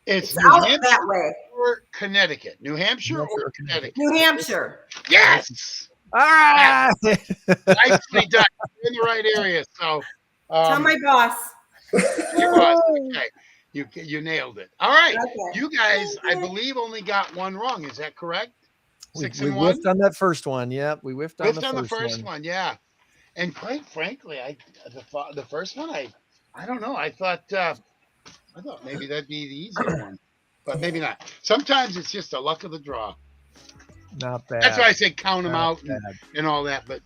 It's New out Hampshire that way. or Connecticut. New Hampshire or Connecticut? New Hampshire. Yes. All right. Nicely done. You're in the right area. So Tell my boss. your boss. Okay. You nailed it. All right. Okay. You guys, I believe, only got one wrong. Is that correct? We 6 and 1? whiffed on that first one. Yep, we whiffed on The first one. Yeah. And quite frankly, the first one, I don't know. I thought maybe that'd be the easier one, but maybe not. Sometimes it's just the luck of the draw. Not bad. That's why I say count them Not out and all that, but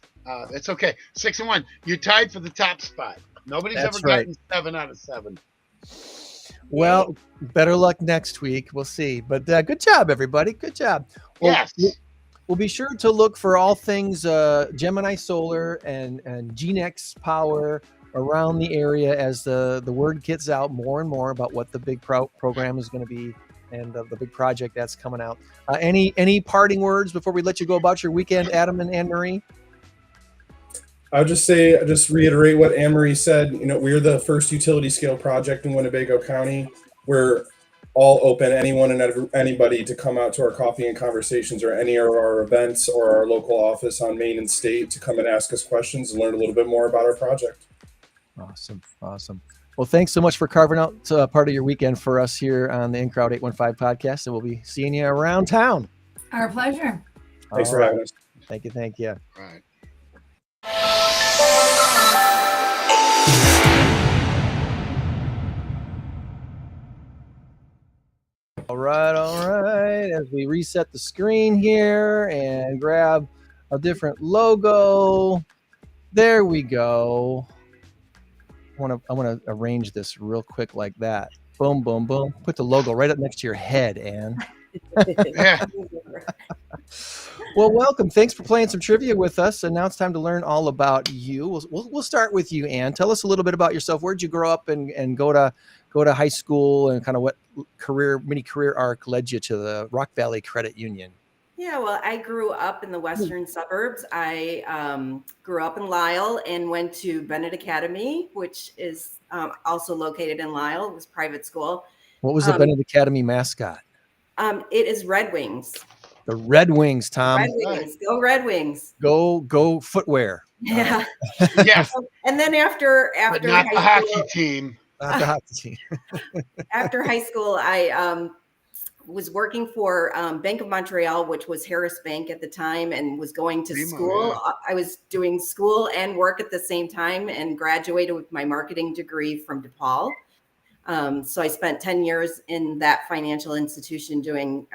it's okay. 6 and 1. You tied for the top spot. Nobody's That's ever gotten 7 out of 7. Well, better luck next week. We'll see. But good job, everybody. Good job. Well, Yes. We'll be sure to look for all things Gemini Solar and GEENEX Power around the area as the word gets out more and more about what the big program is going to be and the big project that's coming out. Any parting words before we let you go about your weekend, Adam and Anne-Marie? I would just reiterate what Anne-Marie said. You know, we're the first utility scale project in Winnebago County. We're all open, anyone and anybody, to come out to our coffee and conversations or any of our events or our local office on Main and State to come and ask us questions and learn a little bit more about our project. Awesome. Well, thanks so much for carving out part of your weekend for us here on the In Crowd 815 podcast, and we'll be seeing you around town. Our pleasure. Thanks for having us. Thank you. All right. All right. As we reset the screen here and grab a different logo, there we go. I want to arrange this real quick like that. Boom, boom, boom. Put the logo right up next to your head, Anne. Yeah. Well, welcome. Thanks for playing some trivia with us. And now it's time to learn all about you. We'll start with you, Anne. Tell us a little bit about yourself. Where'd you grow up and go to high school, and kind of what mini career arc led you to the Rock Valley Credit Union? Yeah, well, I grew up in the western suburbs. I grew up in Lisle and went to Bennett Academy, which is also located in Lisle. It was private school. What was the Bennett Academy mascot? It is Red Wings. The Red Wings, Tom. Red Wings. Go Red Wings. Go footwear. Yeah. Yeah. And then after But not the high hockey school, team. Not the hockey team. after high school, I was working for Bank of Montreal, which was Harris Bank at the time, and was going to school. Yeah. I was doing school and work at the same time, and graduated with my marketing degree from DeKalb. So I spent 10 years in that financial institution doing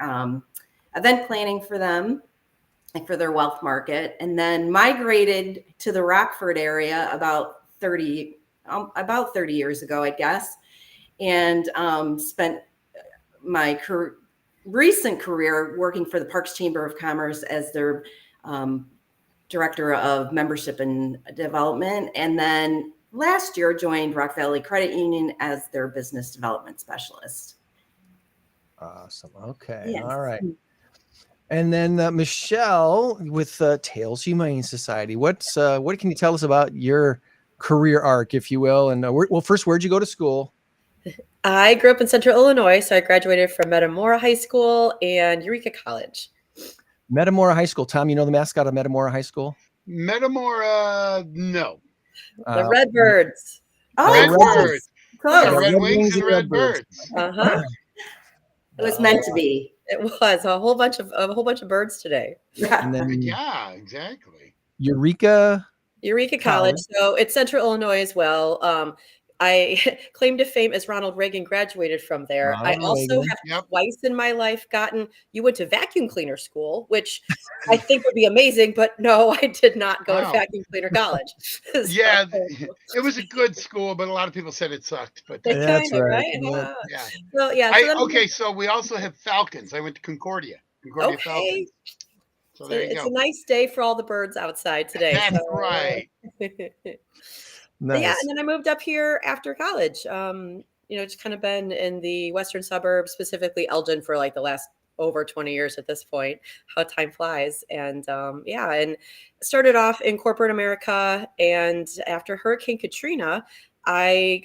event planning for them and for their wealth market, and then migrated to the Rockford area about 30 years ago, I guess, and spent my recent career working for the Parks Chamber of Commerce as their director of membership and development, and then last year joined Rock Valley Credit Union as their business development specialist. Awesome. Okay. Yes. All right. And then Michelle with Tails Humane Society. What can you tell us about your career arc, if you will? And well, first, where'd you go to school? I grew up in Central Illinois, so I graduated from Metamora High School and Eureka College. Metamora High School. Tom, you know the mascot of Metamora High School? Metamora, no. The Redbirds. Oh, Redbirds. close. The Red Red Wings and Red Redbirds. Uh-huh. It was meant to be. It was a whole bunch of birds today. And then Yeah, exactly. Eureka College. So it's Central Illinois as well. I claim to fame as Ronald Reagan graduated from there. Ronald I also Reagan. have twice in my life you went to vacuum cleaner school, which I think would be amazing, but no, I did not go to vacuum cleaner college. Yeah, it was a good school, but a lot of people said it sucked. But That's kinda, right. Yeah. yeah. Well, yeah. Okay, so we also have Falcons. I went to Concordia Okay. Falcons. So there you It's go. a nice day for all the birds outside today. That's right. Nice. Yeah, and then I moved up here after college. Just kind of been in the western suburbs, specifically Elgin, for like the last over 20 years at this point. How time flies. And and started off in corporate America. And after Hurricane Katrina, I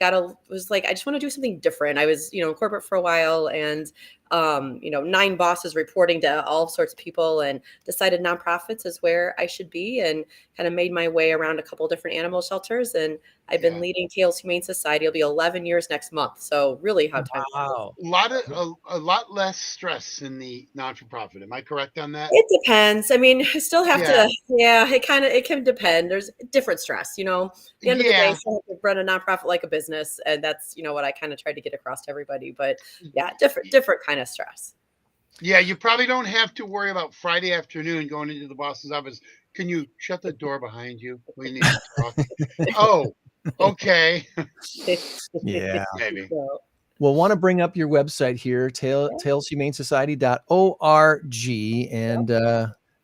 was like, I just want to do something different. I was, in corporate for a while and 9 bosses reporting to all sorts of people, and decided nonprofits is where I should be, and kind of made my way around a couple different animal shelters. And I've been leading Tails Humane Society. It'll be 11 years next month. So really how time Wow. A lot less stress in the non-for-profit. Am I correct on that? It depends. I mean, I still have to, it can depend. There's different stress, At the end of the day, I still have to run a nonprofit like a business. And that's, what I kind of try to get across to everybody. But yeah, different kind of stress. Yeah, you probably don't have to worry about Friday afternoon going into the boss's office. Can you shut the door behind you? We need to talk. Oh, okay. Yeah. Maybe. We'll want to bring up your website here, tailshumanesociety.org. And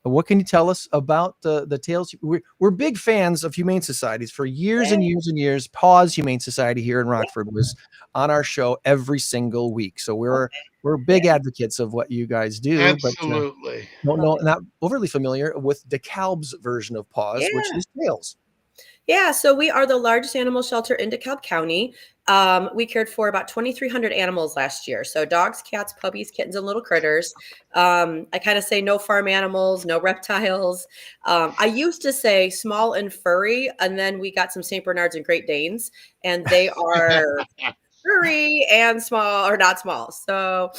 what can you tell us about the Tails? We're big fans of Humane Societies for years and years and years. Paws Humane Society here in Rockford was on our show every single week. So we're big advocates of what you guys do. Absolutely. But not overly familiar with DeKalb's version of Paws, which is Tails. Yeah, so we are the largest animal shelter in DeKalb County. We cared for about 2,300 animals last year. So dogs, cats, puppies, kittens, and little critters. I kind of say no farm animals, no reptiles. I used to say small and furry, and then we got some St. Bernards and Great Danes, and they are furry and small, or not small. So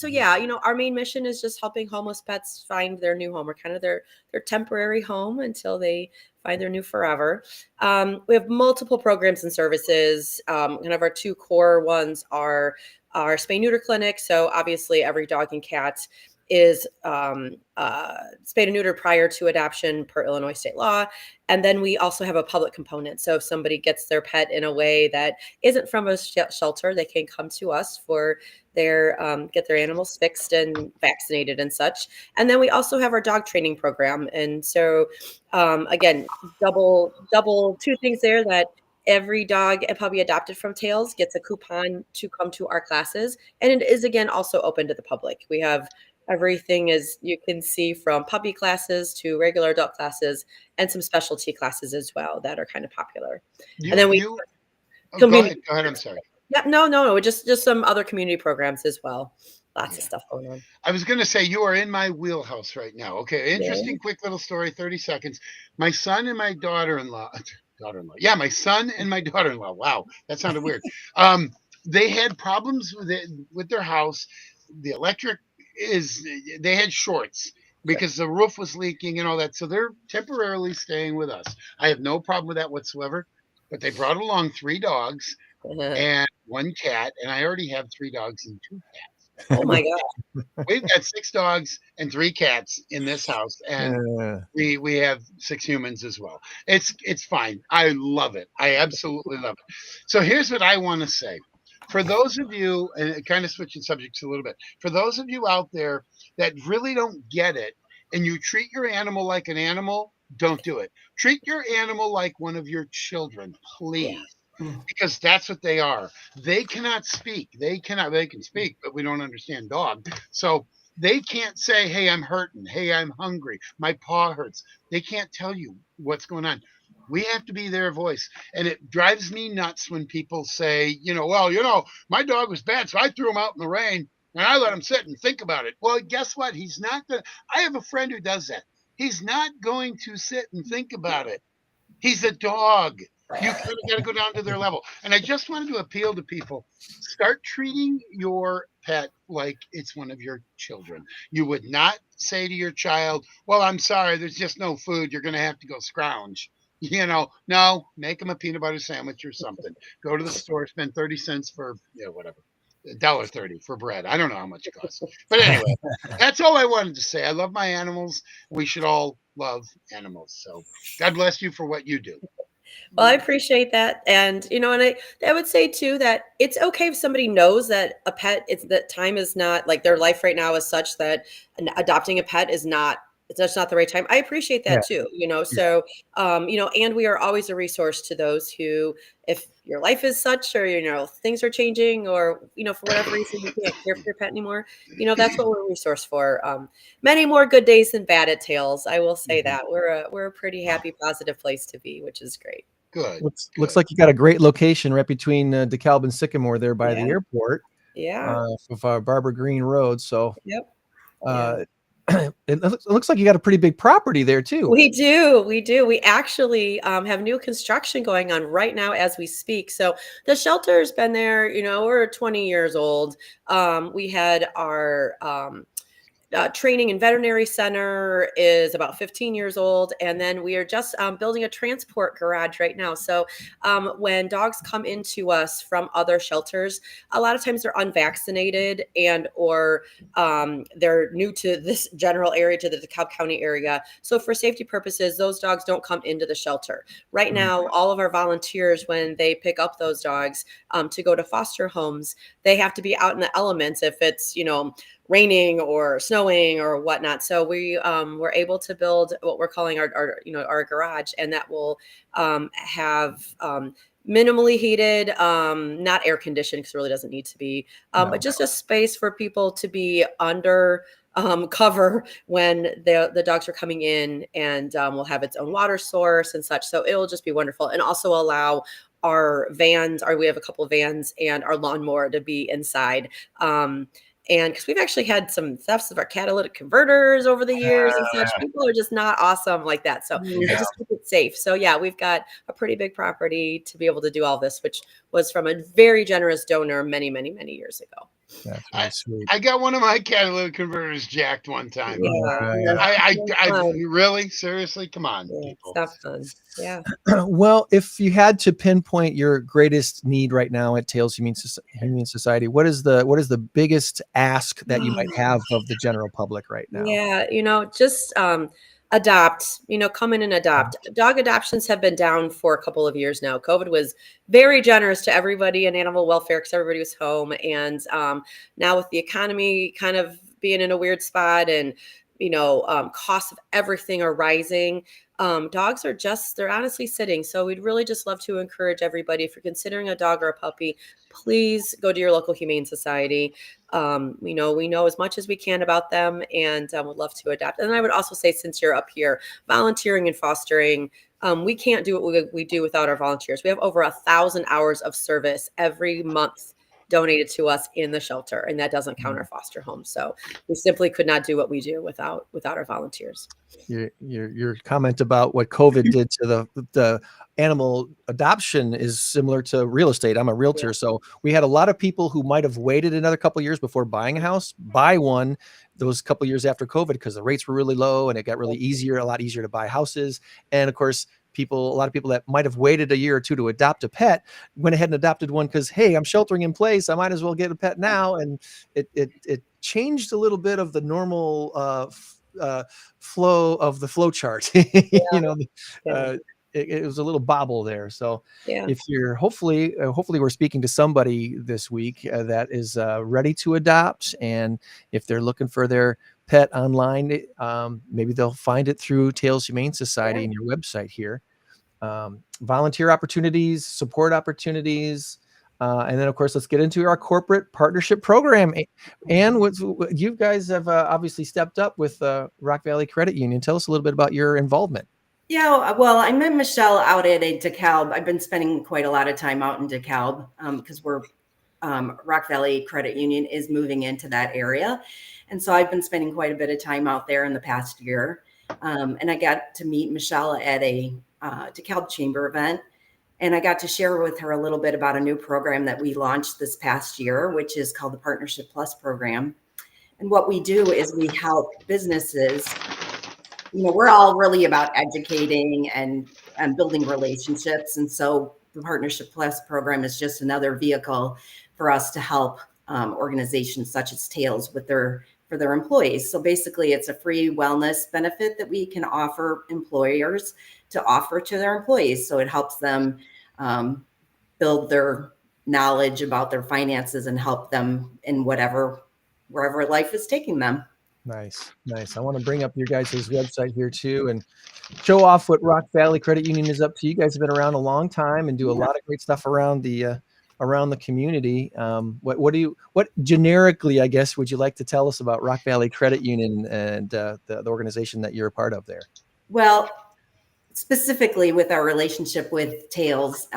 yeah, our main mission is just helping homeless pets find their new home, or kind of their temporary home until they find their new forever. We have multiple programs and services. Kind of our 2 core ones are our spay neuter clinic. So obviously every dog and cat is spayed and neutered prior to adoption per Illinois state law. And then we also have a public component. So if somebody gets their pet in a way that isn't from a shelter, they can come to us for get their animals fixed and vaccinated and such. And then we also have our dog training program. And so again, double 2 things there, that every dog and puppy adopted from Tails gets a coupon to come to our classes. And it is, again, also open to the public. We have everything, as you can see, from puppy classes to regular adult classes, and some specialty classes as well that are kind of popular. And then go ahead. I'm sorry. Yeah, no, just some other community programs as well. Lots of stuff going on. I was going to say, you are in my wheelhouse right now. Okay, interesting, quick little story, 30 seconds. My son and my daughter-in-law. Yeah, my son and my daughter-in-law. Wow, that sounded weird. They had problems with their house. The electric they had shorts because the roof was leaking and all that. So they're temporarily staying with us. I have no problem with that whatsoever. But they brought along 3 dogs and 1 cat, and I already have 3 dogs and 2 cats. Oh my God. We've got 6 dogs and 3 cats in this house, and we have 6 humans as well. It's fine. I love it. I absolutely love it. So here's what I want to say. For those of you, and kind of switching subjects a little bit, for those of you out there that really don't get it, and you treat your animal like an animal, don't do it. Treat your animal like one of your children, please. Because that's what they are. They cannot speak. They can speak, but we don't understand dog. So They can't say, hey, I'm hurting. Hey, I'm hungry. My paw hurts. They can't tell you what's going on. We have to be their voice. And it drives me nuts when people say, well, my dog was bad, so I threw him out in the rain and I let him sit and think about it. Well, guess what? He's not going to. I have a friend who does that. He's not going to sit and think about it. He's a dog. You kind of got to go down to their level. And I just wanted to appeal to people. Start treating your pet like it's one of your children. You would not say to your child, well, I'm sorry, there's just no food. You're going to have to go scrounge. No, make them a peanut butter sandwich or something. Go to the store, spend 30 cents for, whatever. $1.30 for bread. I don't know how much it costs. But anyway, that's all I wanted to say. I love my animals. We should all love animals. So God bless you for what you do. Well, I appreciate that. And, and I would say too, that it's okay if somebody knows that a pet, that time is not like their life right now is such that adopting a pet is not, that's not the right time. I appreciate that too, so, and we are always a resource to those who, if your life is such, or, things are changing or, for whatever reason you can't care for your pet anymore, that's what we're a resource for. Many more good days than bad at Tails. I will say that we're a pretty happy, positive place to be, which is great. Good. Looks like you got a great location right between DeKalb and Sycamore there by the airport. Yeah. Of Barbara Green Road. So, yep. It looks like you got a pretty big property there too. We do. We actually have new construction going on right now as we speak. So the shelter's been there, we're 20 years old. We had our training and veterinary center is about 15 years old. And then we are just building a transport garage right now. So when dogs come into us from other shelters, a lot of times they're unvaccinated or they're new to this general area, to the DeKalb County area. So for safety purposes, those dogs don't come into the shelter. Right now, all of our volunteers, when they pick up those dogs to go to foster homes, they have to be out in the elements if it's, raining or snowing or whatnot. So we were able to build what we're calling our garage, and that will have minimally heated, not air conditioned because it really doesn't need to be, but just a space for people to be under cover when the dogs are coming in, and will have its own water source and such. So it'll just be wonderful, and also allow our vans, we have a couple of vans and our lawnmower to be inside. And because we've actually had some thefts of our catalytic converters over the years and such, people are just not awesome like that. So I just keep it safe. So yeah, we've got a pretty big property to be able to do all this, which was from a very generous donor many, many, many years ago. That's really sweet. I got one of my catalytic converters jacked one time. Yeah. I really, seriously, come on, people. It's not fun. Yeah. Well, if you had to pinpoint your greatest need right now at Tails Humane Society, what is the biggest ask that you might have of the general public right now? Yeah, just adopt, come in and adopt. Dog adoptions have been down for a couple of years now. COVID was very generous to everybody in animal welfare because everybody was home. And now with the economy kind of being in a weird spot, and costs of everything are rising, dogs are they're honestly sitting. So we'd really just love to encourage everybody, if you're considering a dog or a puppy, please go to your local Humane Society. We know as much as we can about them, and would love to adopt. And I would also say, since you're up here volunteering and fostering, we can't do what we do without our volunteers. We have over 1,000 hours of service every month donated to us in the shelter, and that doesn't count our foster home. So we simply could not do what we do without our volunteers. Your comment about what COVID did to the animal adoption is similar to real estate. I'm a realtor, so we had a lot of people who might have waited another couple of years before buying a house, buy one those couple of years after COVID because the rates were really low and it got really a lot easier to buy houses. And of course, a lot of people that might have waited a year or two to adopt a pet went ahead and adopted one because, hey, I'm sheltering in place, I might as well get a pet now. And it changed a little bit of the normal flow of the flow chart. It was a little bobble there. So if you're hopefully we're speaking to somebody this week that is ready to adopt, and if they're looking for their pet online, maybe they'll find it through Tails Humane Society and your website here. Volunteer opportunities, support opportunities, And then, of course, let's get into our corporate partnership program. And you guys have obviously stepped up with Rock Valley Credit Union. Tell us a little bit about your involvement. Yeah, well, I met Michelle out at a DeKalb. I've been spending quite a lot of time out in DeKalb because Rock Valley Credit Union is moving into that area. And so I've been spending quite a bit of time out there in the past year. And I got to meet Michelle at a DeKalb Chamber event. And I got to share with her a little bit about a new program that we launched this past year, which is called the Partnership Plus program. And what we do is we help businesses. We're all really about educating and building relationships. And so the Partnership Plus program is just another vehicle for us to help organizations such as TAILS for their employees. So basically, it's a free wellness benefit that we can offer employers to offer to their employees. So it helps them build their knowledge about their finances and help them in wherever life is taking them. Nice. I want to bring up your guys' website here too and show off what Rock Valley Credit Union is up to. You guys have been around a long time and do a lot of great stuff around the community. What generically, I guess, would you like to tell us about Rock Valley Credit Union and the organization that you're a part of there? Well, specifically with our relationship with TAILS,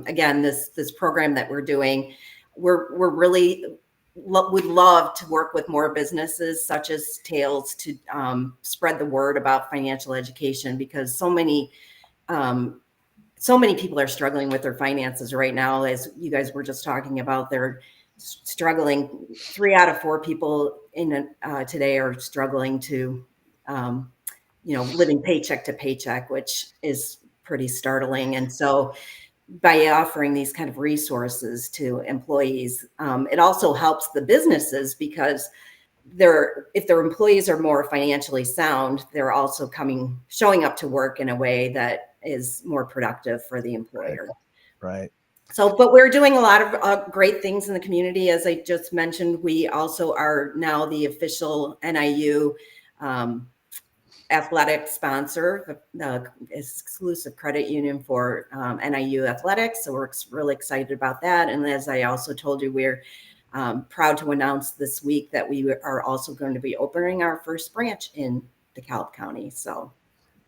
again, this program that we're doing, we're really would love to work with more businesses such as TAILS to spread the word about financial education, because so many people are struggling with their finances right now. As you guys were just talking about, they're struggling. 3 out of 4 people today are struggling to, living paycheck to paycheck, which is pretty startling. And so by offering these kind of resources to employees, it also helps the businesses, because if their employees are more financially sound, they're also showing up to work in a way that is more productive for the employer. Right. So, but we're doing a lot of great things in the community. As I just mentioned, we also are now the official NIU athletic sponsor, the exclusive credit union for NIU athletics. So we're really excited about that. And as I also told you, we're proud to announce this week that we are also going to be opening our first branch in DeKalb County. So,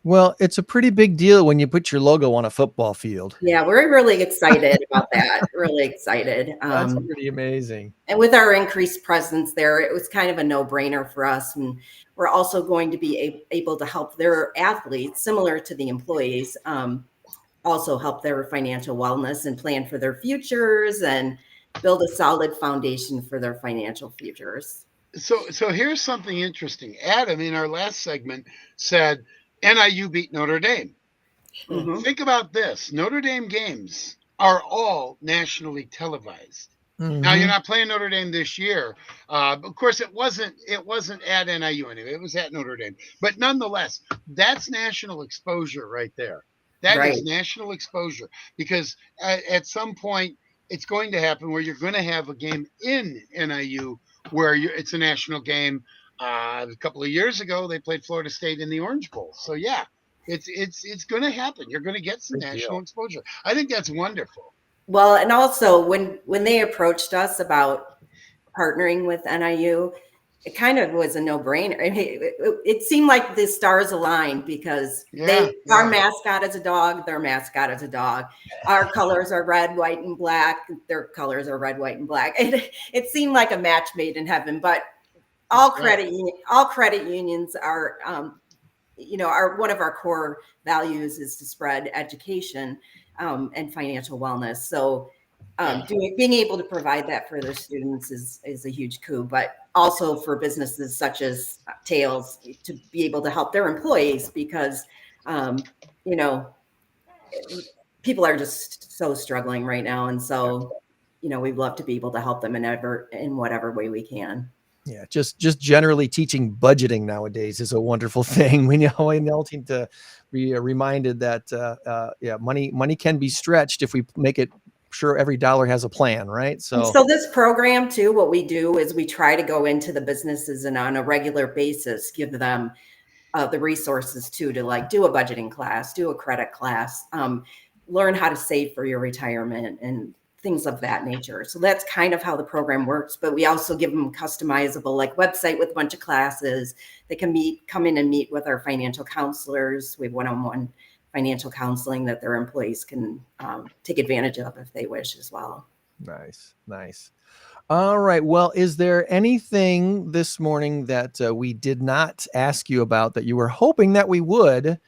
well, it's a pretty big deal when you put your logo on a football field. Yeah, we're really excited about that. Really excited. That's pretty amazing. And with our increased presence there, it was kind of a no-brainer for us. And we're also going to be able to help their athletes, similar to the employees, also help their financial wellness and plan for their futures and build a solid foundation for their financial futures. So here's something interesting. Adam, in our last segment, said NIU beat Notre Dame. Mm-hmm. Think about this. Notre Dame games are all nationally televised. Mm-hmm. Now, you're not playing Notre Dame this year. Of course, it wasn't at NIU anyway. It was at Notre Dame. But nonetheless, that's national exposure right there. That is national exposure, because at some point, it's going to happen where you're going to have a game in NIU where it's a national game. A couple of years ago, they played Florida State in the Orange Bowl. So, yeah, it's going to happen. You're going to get some national exposure. I think that's wonderful. Well, and also when they approached us about partnering with NIU, it kind of was a no-brainer. I mean, it seemed like the stars aligned, because our mascot is a dog, their mascot is a dog. Our colors are red, white, and black. Their colors are red, white, and black. It seemed like a match made in heaven. But all credit unions are, one of our core values is to spread education and financial wellness. So being able to provide that for their students is a huge coup, but also for businesses such as TAILS to be able to help their employees, because, people are just so struggling right now. And so, we'd love to be able to help them in whatever way we can. Yeah, just generally teaching budgeting nowadays is a wonderful thing. We all need to be reminded that money can be stretched if we make it sure every dollar has a plan, right? So this program too, what we do is we try to go into the businesses and on a regular basis give them the resources to like do a budgeting class, do a credit class, learn how to save for your retirement, and things of that nature. So that's kind of how the program works. But we also give them customizable like website with a bunch of classes. They can come in and meet with our financial counselors. We have one-on-one financial counseling that their employees can take advantage of if they wish as well. Nice, nice. All right. Well, is there anything this morning that we did not ask you about that you were hoping that we would?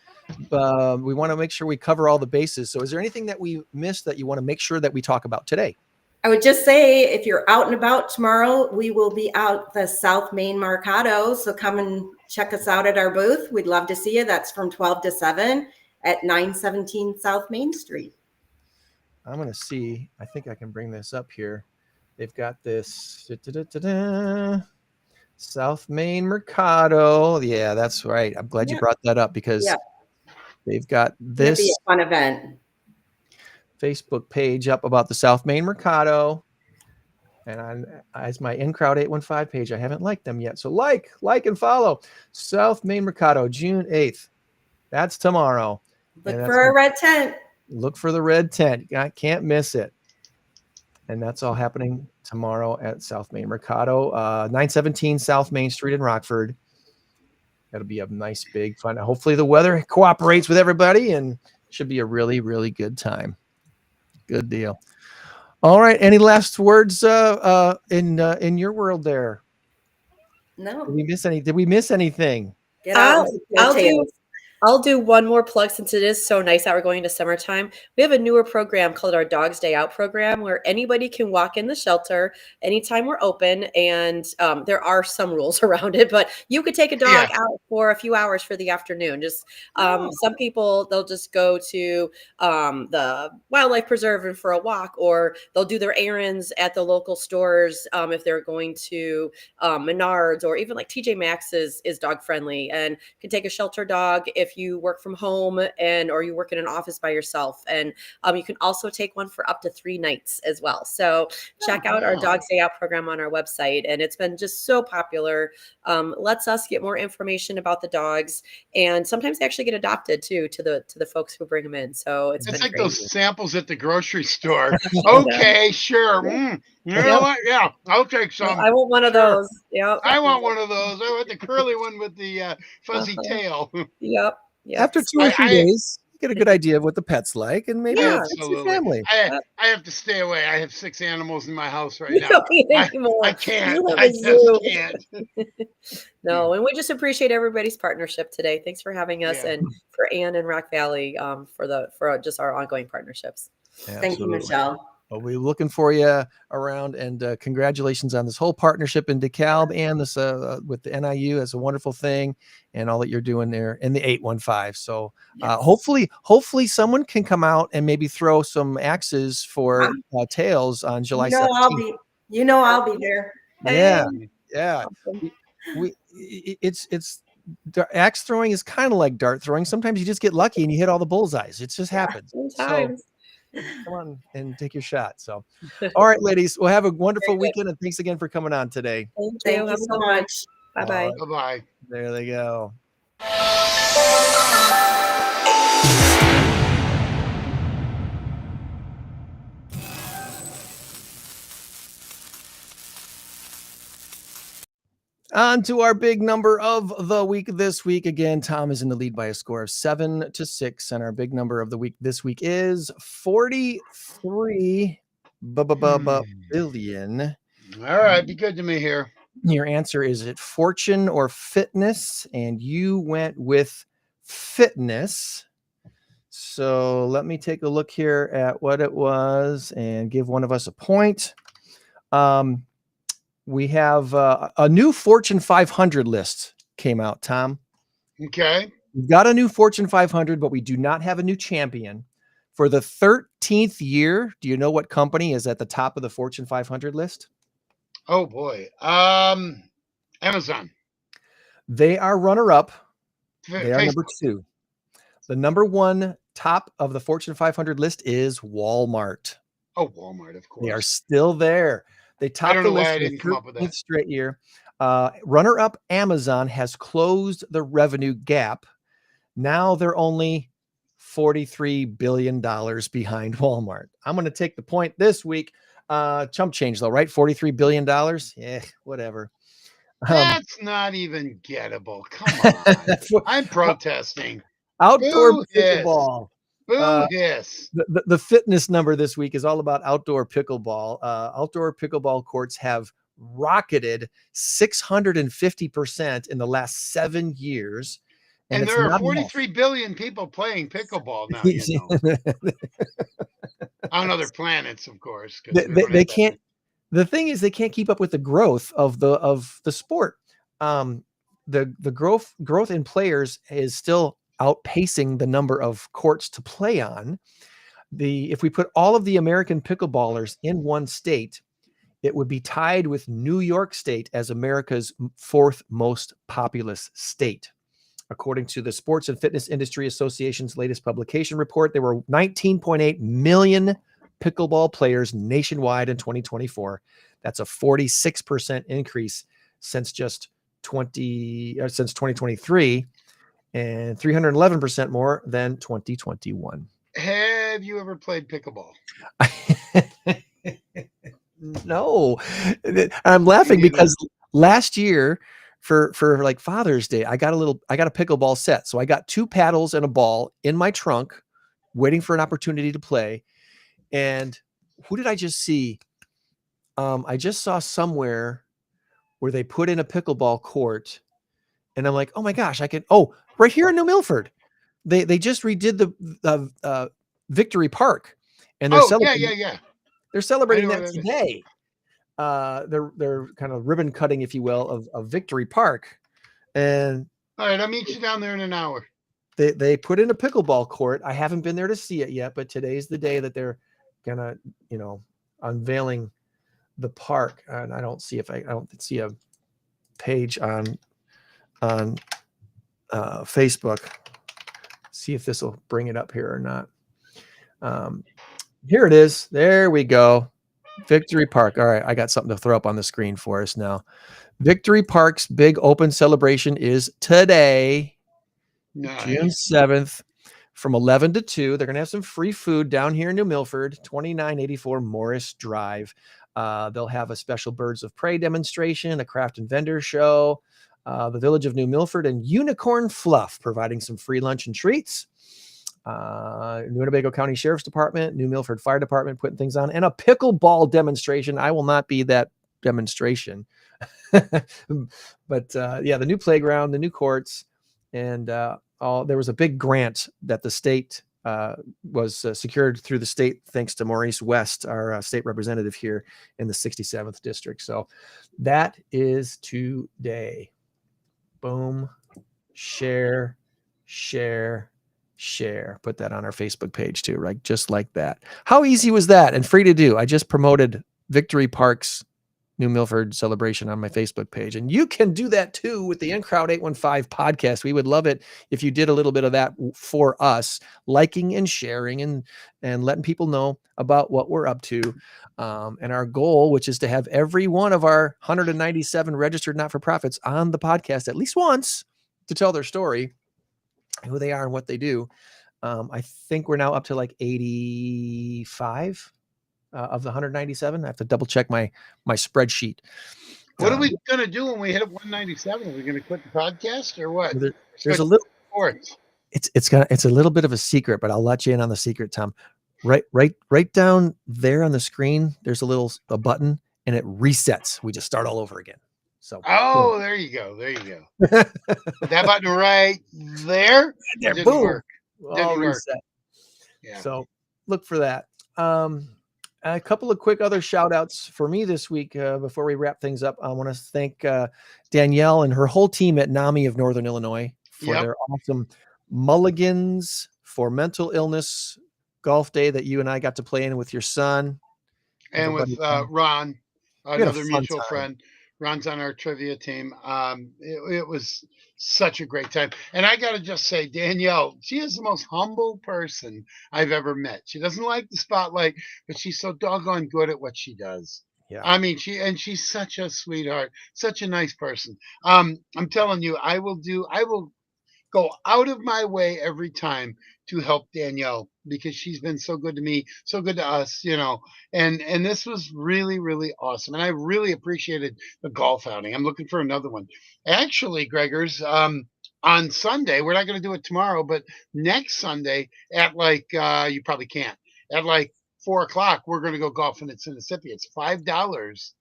We want to make sure we cover all the bases. So is there anything that we missed that you want to make sure that we talk about today? I would just say, if you're out and about tomorrow, we will be out the South Main Mercado. So come and check us out at our booth. We'd love to see you. That's from 12 to 7 at 917 South Main Street. I'm going to see. I think I can bring this up here. They've got this South Main Mercado. Yeah, that's right. I'm glad you brought that up because they've got this It'll be a fun event. Facebook page up about the South Main Mercado. And as my in-crowd 815 page, I haven't liked them yet. So like and follow. South Main Mercado, June 8th. That's tomorrow. Look for a red tent. Look for the red tent. I can't miss it. And that's all happening tomorrow at South Main Mercado, 917 South Main Street in Rockford. That'll be a nice, big fun. Hopefully the weather cooperates with everybody and should be a really, really good time. Good deal. All right. Any last words in your world there? No. Did we miss anything? Get out I'll do one more plug since it is so nice that we're going to summertime. We have a newer program called our Dogs Day Out program where anybody can walk in the shelter anytime we're open. And there are some rules around it, but you could take a dog out for a few hours for the afternoon. Just some people, they'll just go to the wildlife preserve and for a walk, or they'll do their errands at the local stores if they're going to Menards, or even like TJ Maxx is dog friendly and can take a shelter dog if you work from home or you work in an office by yourself. And you can also take one for up to 3 nights as well. So check out our Dogs Day Out program on our website. And it's been just so popular. Lets us get more information about the dogs. And sometimes they actually get adopted too, to the folks who bring them in. So it's like crazy. Those samples at the grocery store. Okay, sure. You know what? Yeah, I'll take some. I want one of those. Yep. I want one of those. I want the curly one with the fuzzy tail. Yep. After 2 or 3 days, you get a good idea of what the pet's like, and maybe it's your family. I have to stay away. I have 6 animals in my house right now. I can't. I just can't. No, and we just appreciate everybody's partnership today. Thanks for having us, and for Ann and Rock Valley for just our ongoing partnerships. Absolutely. Thank you, Michelle. Well, we're looking for you around, and congratulations on this whole partnership in DeKalb and this with the NIU. That's a wonderful thing, and all that you're doing there in the 815. So hopefully someone can come out and maybe throw some axes for tails on July 17th. I'll be there. Yeah. Awesome. It's axe throwing is kind of like dart throwing. Sometimes you just get lucky and you hit all the bullseyes. It just happens. Sometimes. Come on and take your shot. So, all right, ladies, we'll have a wonderful weekend, and thanks again for coming on today. Thank you so much. Bye-bye. Bye-bye. There they go. On to our big number of the week this week. Again, Tom is in the lead by a score of 7-6, and our big number of the week this week is 43 billion. All right, be good to me here. Your answer is it fortune or fitness, and you went with fitness. So let me take a look here at what it was and give one of us a point. We have a new Fortune 500 list came out, Tom. Okay. We've got a new Fortune 500, but we do not have a new champion. For the 13th year, do you know what company is at the top of the Fortune 500 list? Oh, boy. Amazon. They are runner-up. They are Facebook. number 2. The number 1 top of the Fortune 500 list is Walmart. Oh, Walmart, of course. They are still there. They topped the list for the 13th straight year. Runner-up Amazon has closed the revenue gap. Now they're only $43 billion behind Walmart. I'm going to take the point this week. Chump change though, right? $43 billion. Yeah, whatever. That's not even gettable. Come on. I'm protesting. Outdoor Boo pickleball. Boo hiss. The fitness number this week is all about outdoor pickleball. Outdoor pickleball courts have rocketed 650% in the last 7 years. And there are 43 billion people playing pickleball now, you know. On other planets, of course. They can't. The thing is, they can't keep up with the growth of the sport. The growth in players is still outpacing the number of courts to play on. If we put all of the American pickleballers in one state, it would be tied with New York State as America's 4th most populous state. According to the Sports and Fitness Industry Association's latest publication report, there were 19.8 million pickleball players nationwide in 2024. That's a 46% increase since 2023, and 311% more than 2021. Have you ever played pickleball? No. I'm laughing because last year for like Father's Day, I got a pickleball set. So I got 2 paddles and a ball in my trunk waiting for an opportunity to play. And who did I just see? I just saw somewhere where they put in a pickleball court, and I'm like, oh my gosh, right here in New Milford. They just redid the Victory Park, and they're they're celebrating that today. They're kind of ribbon cutting, if you will, of Victory Park. And all right, I'll meet you down there in an hour. They put in a pickleball court. I haven't been there to see it yet, but today's the day that they're gonna, unveiling the park. And I don't see a page on Facebook. See if this will bring it up here or not. Here it is. There we go. Victory Park. All right, I got something to throw up on the screen for us now. Victory Park's big open celebration is today, June 7th, from 11 to 2. They're going to have some free food down here in New Milford, 2984 Morris Drive. They'll have a special Birds of Prey demonstration, a craft and vendor show, the Village of New Milford, and Unicorn Fluff providing some free lunch and treats. Winnebago County Sheriff's Department, New Milford Fire Department putting things on, and a pickleball demonstration. I will not be that demonstration. But the new playground, the new courts, and there was a big grant that the state was secured through the state, thanks to Maurice West, our state representative here in the 67th district. So that is today. Boom. Share. Put that on our Facebook page too, right? Just like that. How easy was that? And free to do. I just promoted Victory Park's New Milford celebration on my Facebook page. And you can do that too with the InCrowd 815 podcast. We would love it if you did a little bit of that for us, liking and sharing and letting people know about what we're up to. And our goal, which is to have every one of our 197 registered not-for-profits on the podcast at least once to tell their story, who they are and what they do. I think we're now up to like 85 of the 197. I have to double check my spreadsheet. What are we going to do when we hit 197? Are we going to quit the podcast or what? There's a little. It's a little bit of a secret, but I'll let you in on the secret, Tom. Right down there on the screen, there's a button, and it resets. We just start all over again. So boom. There you go. That button right there. Didn't boom. Work. Didn't work. Yeah. So look for that. A couple of quick other shout outs for me this week before we wrap things up. I want to thank Danielle and her whole team at NAMI of Northern Illinois for their awesome Mulligans for Mental Illness golf day that you and I got to play in with your son. And with Ron, another mutual friend. Ron's on our trivia team. It was such a great time. And I got to just say, Danielle, she is the most humble person I've ever met. She doesn't like the spotlight, but she's so doggone good at what she does. Yeah. I mean, she's such a sweetheart, such a nice person. I'm telling you, I will go out of my way every time to help Danielle because she's been so good to me, so good to us, and this was really, really awesome. And I really appreciated the golf outing. I'm looking for another one. Actually, Gregors, on Sunday, we're not going to do it tomorrow, but next Sunday at you probably can't, at 4:00, we're going to go golfing at Mississippi. It's $5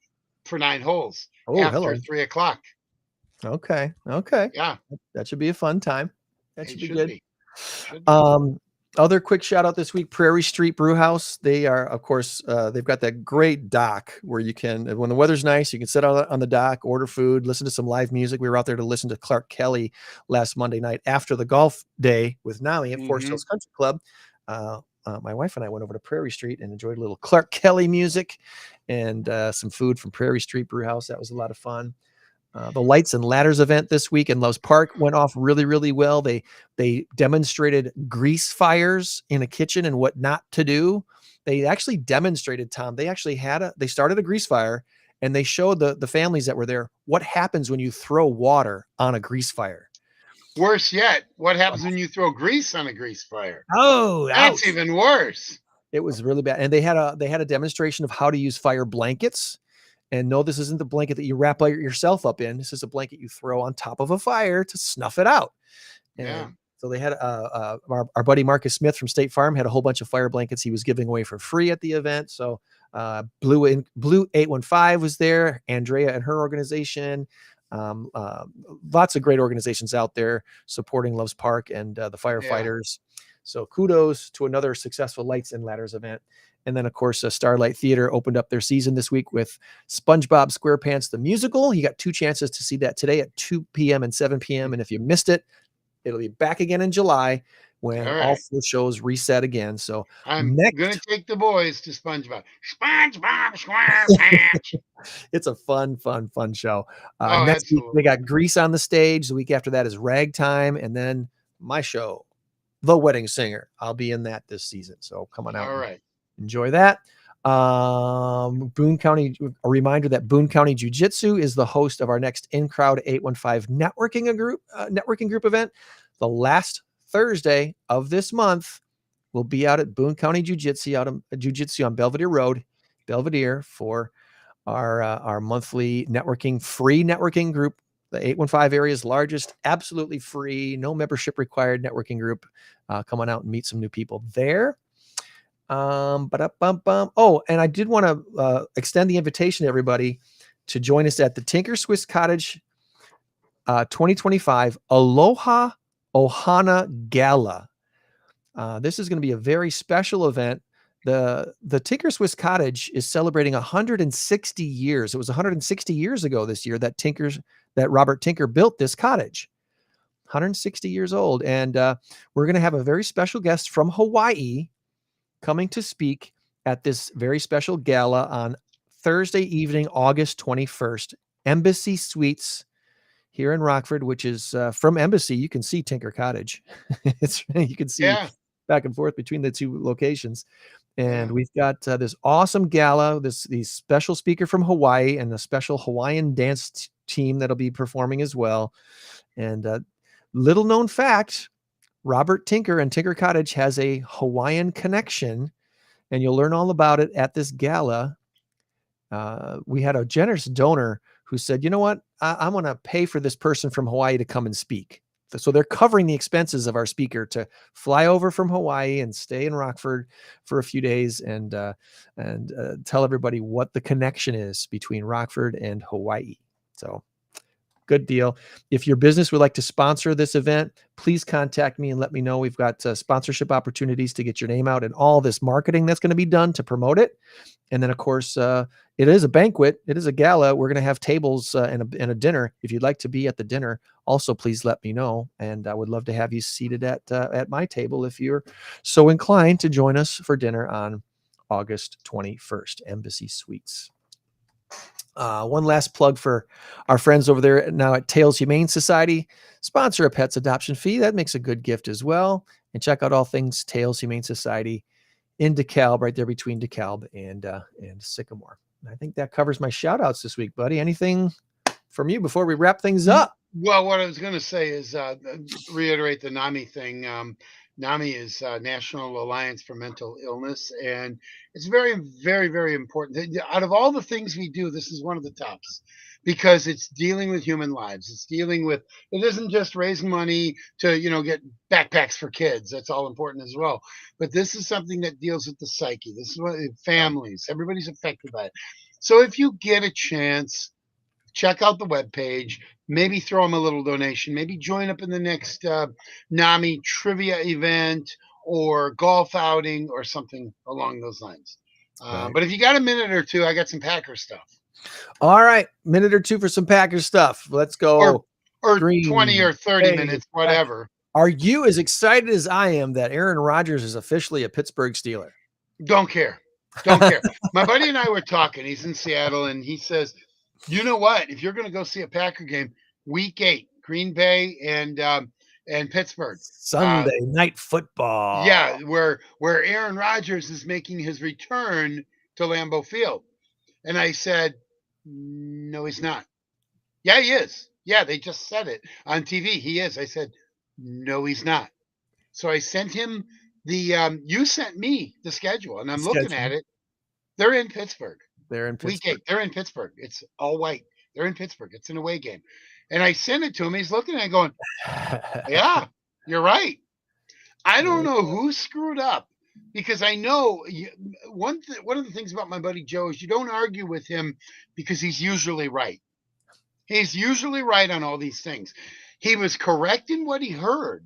for 9 holes after 3:00. Okay. Yeah, That should be a fun time. That should be good. Should be. Other quick shout out this week, Prairie Street Brew House. They are, of course, they've got that great dock where you can, when the weather's nice, you can sit out on the dock, order food, listen to some live music. We were out there to listen to Clark Kelly last Monday night after the golf day with Nami at Forest Hills Country Club. My wife and I went over to Prairie Street and enjoyed a little Clark Kelly music and some food from Prairie Street Brew House. That was a lot of fun. The Lights and Ladders event this week in Loves Park went off really, really well. They demonstrated grease fires in a kitchen and what not to do. They actually demonstrated, Tom. They actually they started a grease fire and they showed the families that were there what happens when you throw water on a grease fire. Worse yet, what happens when you throw grease on a grease fire? Oh, that's even worse. It was really bad. And they had a demonstration of how to use fire blankets. And no, this isn't the blanket that you wrap yourself up in. This is a blanket you throw on top of a fire to snuff it out. And so they had our buddy Marcus Smith from State Farm had a whole bunch of fire blankets he was giving away for free at the event. So Blue 815 was there, Andrea and her organization. Lots of great organizations out there supporting Loves Park and the firefighters. So kudos to another successful Lights and Ladders event. And then, of course, Starlight Theater opened up their season this week with SpongeBob SquarePants, the musical. You got 2 chances to see that today at 2 p.m. and 7 p.m. And if you missed it, it'll be back again in July when all 4 shows reset again. So I'm going to take the boys to SpongeBob SquarePants. It's a fun show. Next week, we got Grease on the stage. The week after that is Ragtime. And then my show, The Wedding Singer. I'll be in that this season. So come on out. All right. Enjoy that. Boone County, a reminder that Boone County Jiu-Jitsu is the host of our next In-Crowd 815 networking group event. The last Thursday of this month, we'll be out at Boone County Jiu-Jitsu on Belvedere Road, Belvedere, for our monthly free networking group. The 815 area's largest, absolutely free, no membership required networking group. Come on out and meet some new people there. And I did want to extend the invitation to everybody to join us at the Tinker Swiss Cottage 2025 Aloha Ohana Gala. This is going to be a very special event. The Tinker Swiss Cottage is celebrating 160 years. It was 160 years ago this year that Robert Tinker built this cottage. 160 years old. And we're going to have a very special guest from Hawaii coming to speak at this very special gala on Thursday evening, August 21st, Embassy Suites here in Rockford, which is from Embassy. You can see Tinker Cottage. You can see back and forth between the 2 locations. And we've got this awesome gala, the special speaker from Hawaii and a special Hawaiian dance team that'll be performing as well. And little known fact, Robert Tinker and Tinker Cottage has a Hawaiian connection, and you'll learn all about it at this gala. We had a generous donor who said, you know what, I'm going to pay for this person from Hawaii to come and speak. So they're covering the expenses of our speaker to fly over from Hawaii and stay in Rockford for a few days and tell everybody what the connection is between Rockford and Hawaii. So good deal. If your business would like to sponsor this event, please contact me and let me know. We've got sponsorship opportunities to get your name out and all this marketing that's going to be done to promote it. And then, of course, it is a banquet. It is a gala. We're going to have tables and a dinner. If you'd like to be at the dinner, also please let me know. And I would love to have you seated at my table if you're so inclined to join us for dinner on August 21st, Embassy Suites. One last plug for our friends over there now at Tails Humane Society. Sponsor a pet's adoption fee. That makes a good gift as well. And check out all things Tails Humane Society in DeKalb, right there between DeKalb and Sycamore. I think that covers my shout outs this week, buddy. Anything from you before we wrap things up? Well, what I was going to say is reiterate the NAMI thing. NAMI is National Alliance for Mental Illness, and it's very, very, very important. Out of all the things we do, this is one of the tops because it's dealing with human lives. It's dealing with, it isn't just raising money to, get backpacks for kids. That's all important as well. But this is something that deals with the psyche. This is what families, everybody's affected by it. So if you get a chance, check out the webpage, maybe throw them a little donation, maybe join up in the next NAMI trivia event or golf outing or something along those lines. Right. But if you got a minute or two, I got some Packer stuff. All right. Minute or two for some Packer stuff. Let's go. Or Green 20 or 30 Bay minutes, whatever. Are you as excited as I am that Aaron Rodgers is officially a Pittsburgh Steeler? Don't care. Don't care. My buddy and I were talking. He's in Seattle, and he says, you know what? If you're going to go see a Packer game, Week 8, Green Bay and Pittsburgh, Sunday night football. Yeah, where Aaron Rodgers is making his return to Lambeau Field, and I said, no, he's not. Yeah, he is. Yeah, they just said it on TV. He is. I said, no, he's not. So I sent him the. You sent me the schedule, and I'm looking at it. They're in Pittsburgh. They're in Pittsburgh. Week 8. They're in Pittsburgh. It's all white. They're in Pittsburgh. It's an away game. And I sent it to him. He's looking at it going, yeah, you're right. I don't know who screwed up because I know one of the things about my buddy Joe is you don't argue with him because he's usually right. He's usually right on all these things. He was correct in what he heard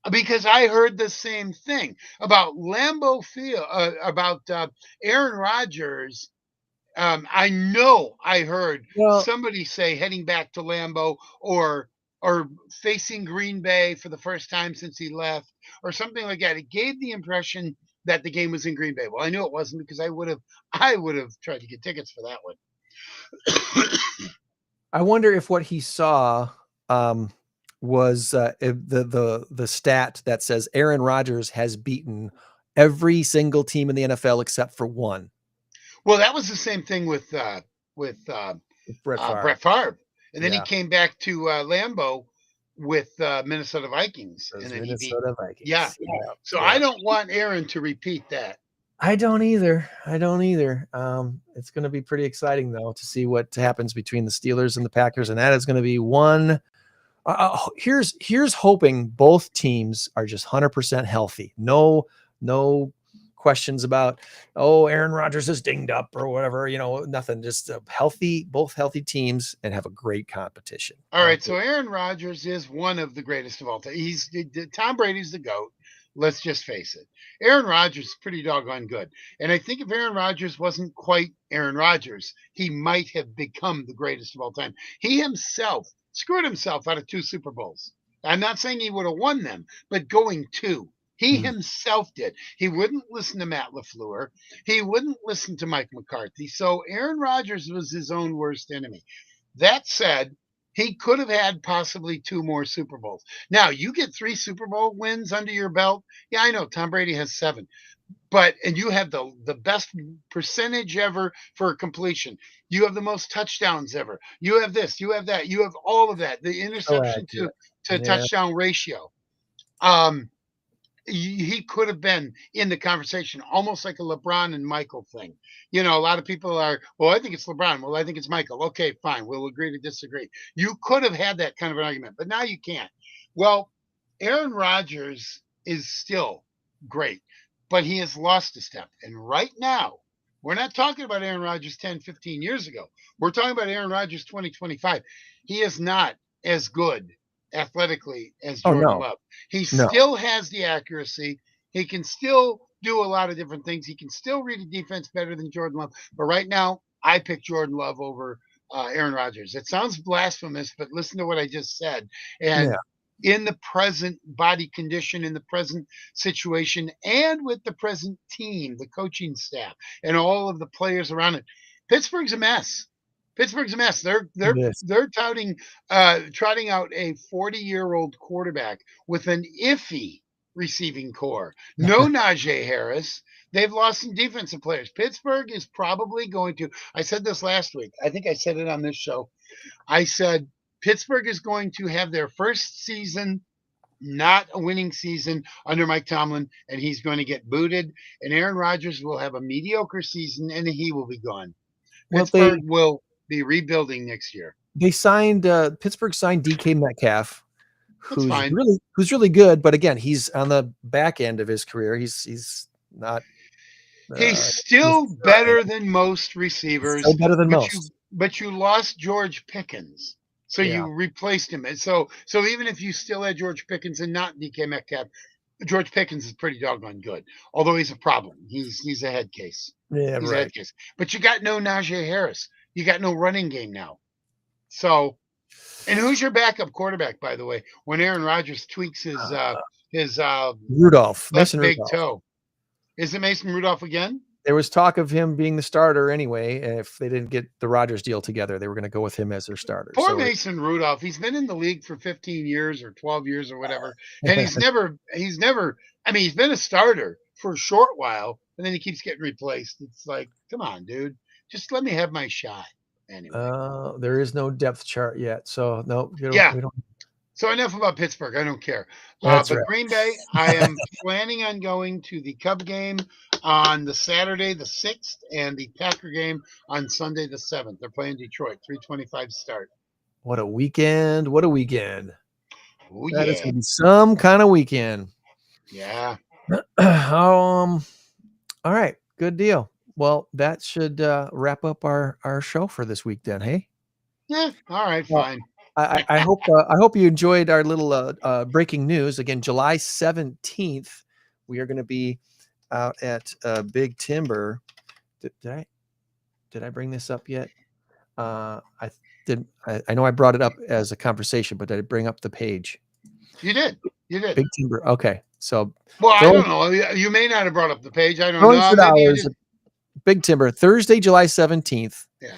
because I heard the same thing about Lambeau Field, about Aaron Rodgers. I know I heard somebody say heading back to Lambeau or facing Green Bay for the first time since he left or something like that. It gave the impression that the game was in Green Bay. Well, I knew it wasn't because I would have tried to get tickets for that one. I wonder if what he saw was the stat that says Aaron Rodgers has beaten every single team in the NFL except for one. Well, that was the same thing with Brett Favre. And then he came back to Lambeau with Minnesota Vikings. Those and then Minnesota Vikings. Yeah. So I don't want Aaron to repeat that. I don't either. It's going to be pretty exciting, though, to see what happens between the Steelers and the Packers. And that is going to be one. Here's hoping both teams are just 100% healthy. No questions about, Aaron Rodgers is dinged up or whatever, nothing, just both healthy teams and have a great competition. All right. So Aaron Rodgers is one of the greatest of all time. Tom Brady's the GOAT. Let's just face it. Aaron Rodgers is pretty doggone good. And I think if Aaron Rodgers wasn't quite Aaron Rodgers, he might have become the greatest of all time. He himself screwed himself out of 2 Super Bowls. I'm not saying he would have won them, but going 2. He himself did. He wouldn't listen to Matt LaFleur. He wouldn't listen to Mike McCarthy. So Aaron Rodgers was his own worst enemy. That said, he could have had possibly 2 more Super Bowls. Now, you get 3 Super Bowl wins under your belt. Yeah, I know. Tom Brady has 7. And you have the best percentage ever for completion. You have the most touchdowns ever. You have this. You have that. You have all of that. The interception to touchdown ratio. He could have been in the conversation, almost like a LeBron and Michael thing. A lot of people are, well, I think it's LeBron. Well, I think it's Michael. Okay, fine. We'll agree to disagree. You could have had that kind of an argument, but now you can't. Well, Aaron Rodgers is still great, but he has lost a step. And right now, we're not talking about Aaron Rodgers 10, 15 years ago. We're talking about Aaron Rodgers 2025. He is not as good athletically as Jordan Love. He still has the accuracy. He can still do a lot of different things. He can still read a defense better than Jordan Love. But right now, I pick Jordan Love over Aaron Rodgers. It sounds blasphemous, but listen to what I just said. And in the present body condition, in the present situation, and with the present team, the coaching staff, and all of the players around it, Pittsburgh's a mess. Pittsburgh's a mess. They're trotting out a 40-year-old quarterback with an iffy receiving core. No Najee Harris. They've lost some defensive players. Pittsburgh is probably going to, I said this last week. I think I said it on this show. I said Pittsburgh is going to have their first season not a winning season under Mike Tomlin, and he's going to get booted. And Aaron Rodgers will have a mediocre season, and he will be gone. Well, Pittsburgh will be rebuilding next year. They signed Pittsburgh signed DK Metcalf, That's fine. who's really good, but again, he's on the back end of his career. He's not. He's still better than most receivers. Still better than most. But you lost George Pickens, so Yeah. you replaced him. And so even if you still had George Pickens and not DK Metcalf, George Pickens is pretty doggone good. Although he's a problem. He's a head case. Yeah, He's a right. head case. But you got no Najee Harris. You got no running game now. So, and who's your backup quarterback, by the way? When Aaron Rodgers tweaks his Rudolph, left Mason big Rudolph. toe, is it Mason Rudolph again? There was talk of him being the starter anyway. If they didn't get the Rodgers deal together, they were going to go with him as their starter. Poor Mason Rudolph. He's been in the league for 15 years or 12 years or whatever, and he's never. I mean, he's been a starter for a short while, and then he keeps getting replaced. It's like, come on, dude, just let me have my shot. Anyway, there is no depth chart yet, so no. We don't. So enough about Pittsburgh. I don't care. That's but right. Green Bay, I am planning on going to the Cub game on the Saturday the 6th and the Packer game on Sunday the 7th. They're playing Detroit, 3:25 start. What a weekend! What a weekend! Oh, That is yeah. going to be some kind of weekend. Yeah. All right, good deal. Well, that should wrap up our show for this week then. Hey. Yeah. All right. Fine. I hope you enjoyed our little breaking news. Again, July 17th, we are going to be out at Big Timber. Did I bring this up yet? I did. I know I brought it up as a conversation, but did I bring up the page? You did. Big Timber. Okay, so I don't know. You may not have brought up the page. I don't know. Maybe you did. Big Timber, Thursday, July 17th. Yeah.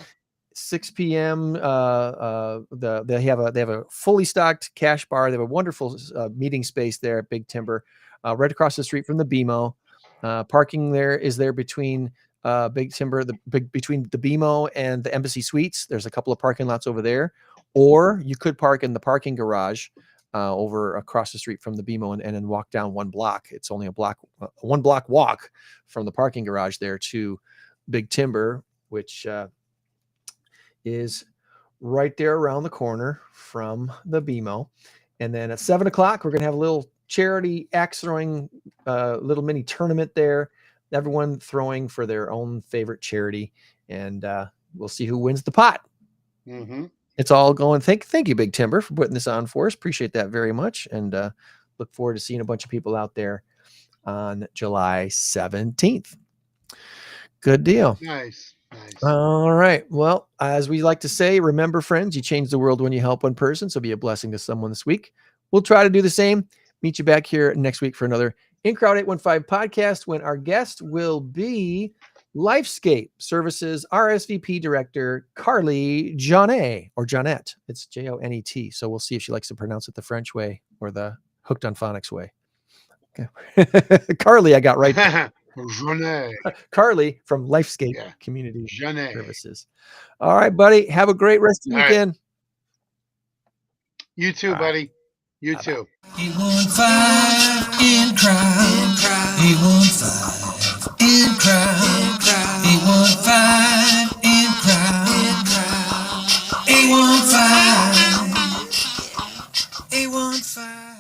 6 p.m. They have a fully stocked cash bar. They have a wonderful meeting space there at Big Timber, right across the street from the BMO. Parking there is between Big Timber, between the BMO and the Embassy Suites. There's a couple of parking lots over there, or you could park in the parking garage over across the street from the BMO and then walk down 1 block. It's only a 1 block walk from the parking garage there to Big Timber, which is right there around the corner from the BMO. And then at 7 o'clock, we're going to have a little charity axe throwing, little mini tournament there. Everyone throwing for their own favorite charity. And we'll see who wins the pot. Mm-hmm. It's all going. Thank you, Big Timber, for putting this on for us. Appreciate that very much. And look forward to seeing a bunch of people out there on July 17th. Good deal. Nice. All right. Well, as we like to say, remember, friends, you change the world when you help one person. So be a blessing to someone this week. We'll try to do the same. Meet you back here next week for another In Crowd 815 podcast, when our guest will be Lifescape Services RSVP Director Carly Jonet, or Jonette. It's Jonet. So we'll see if she likes to pronounce it the French way or the Hooked on Phonics way. Okay. Carly, I got right there. Carly from Lifescape Community Services. All right, buddy. Have a great rest of the weekend. Right. You too, buddy. You too. 815 in crowd. 815 in crowd. 815 in crowd. 815. 815.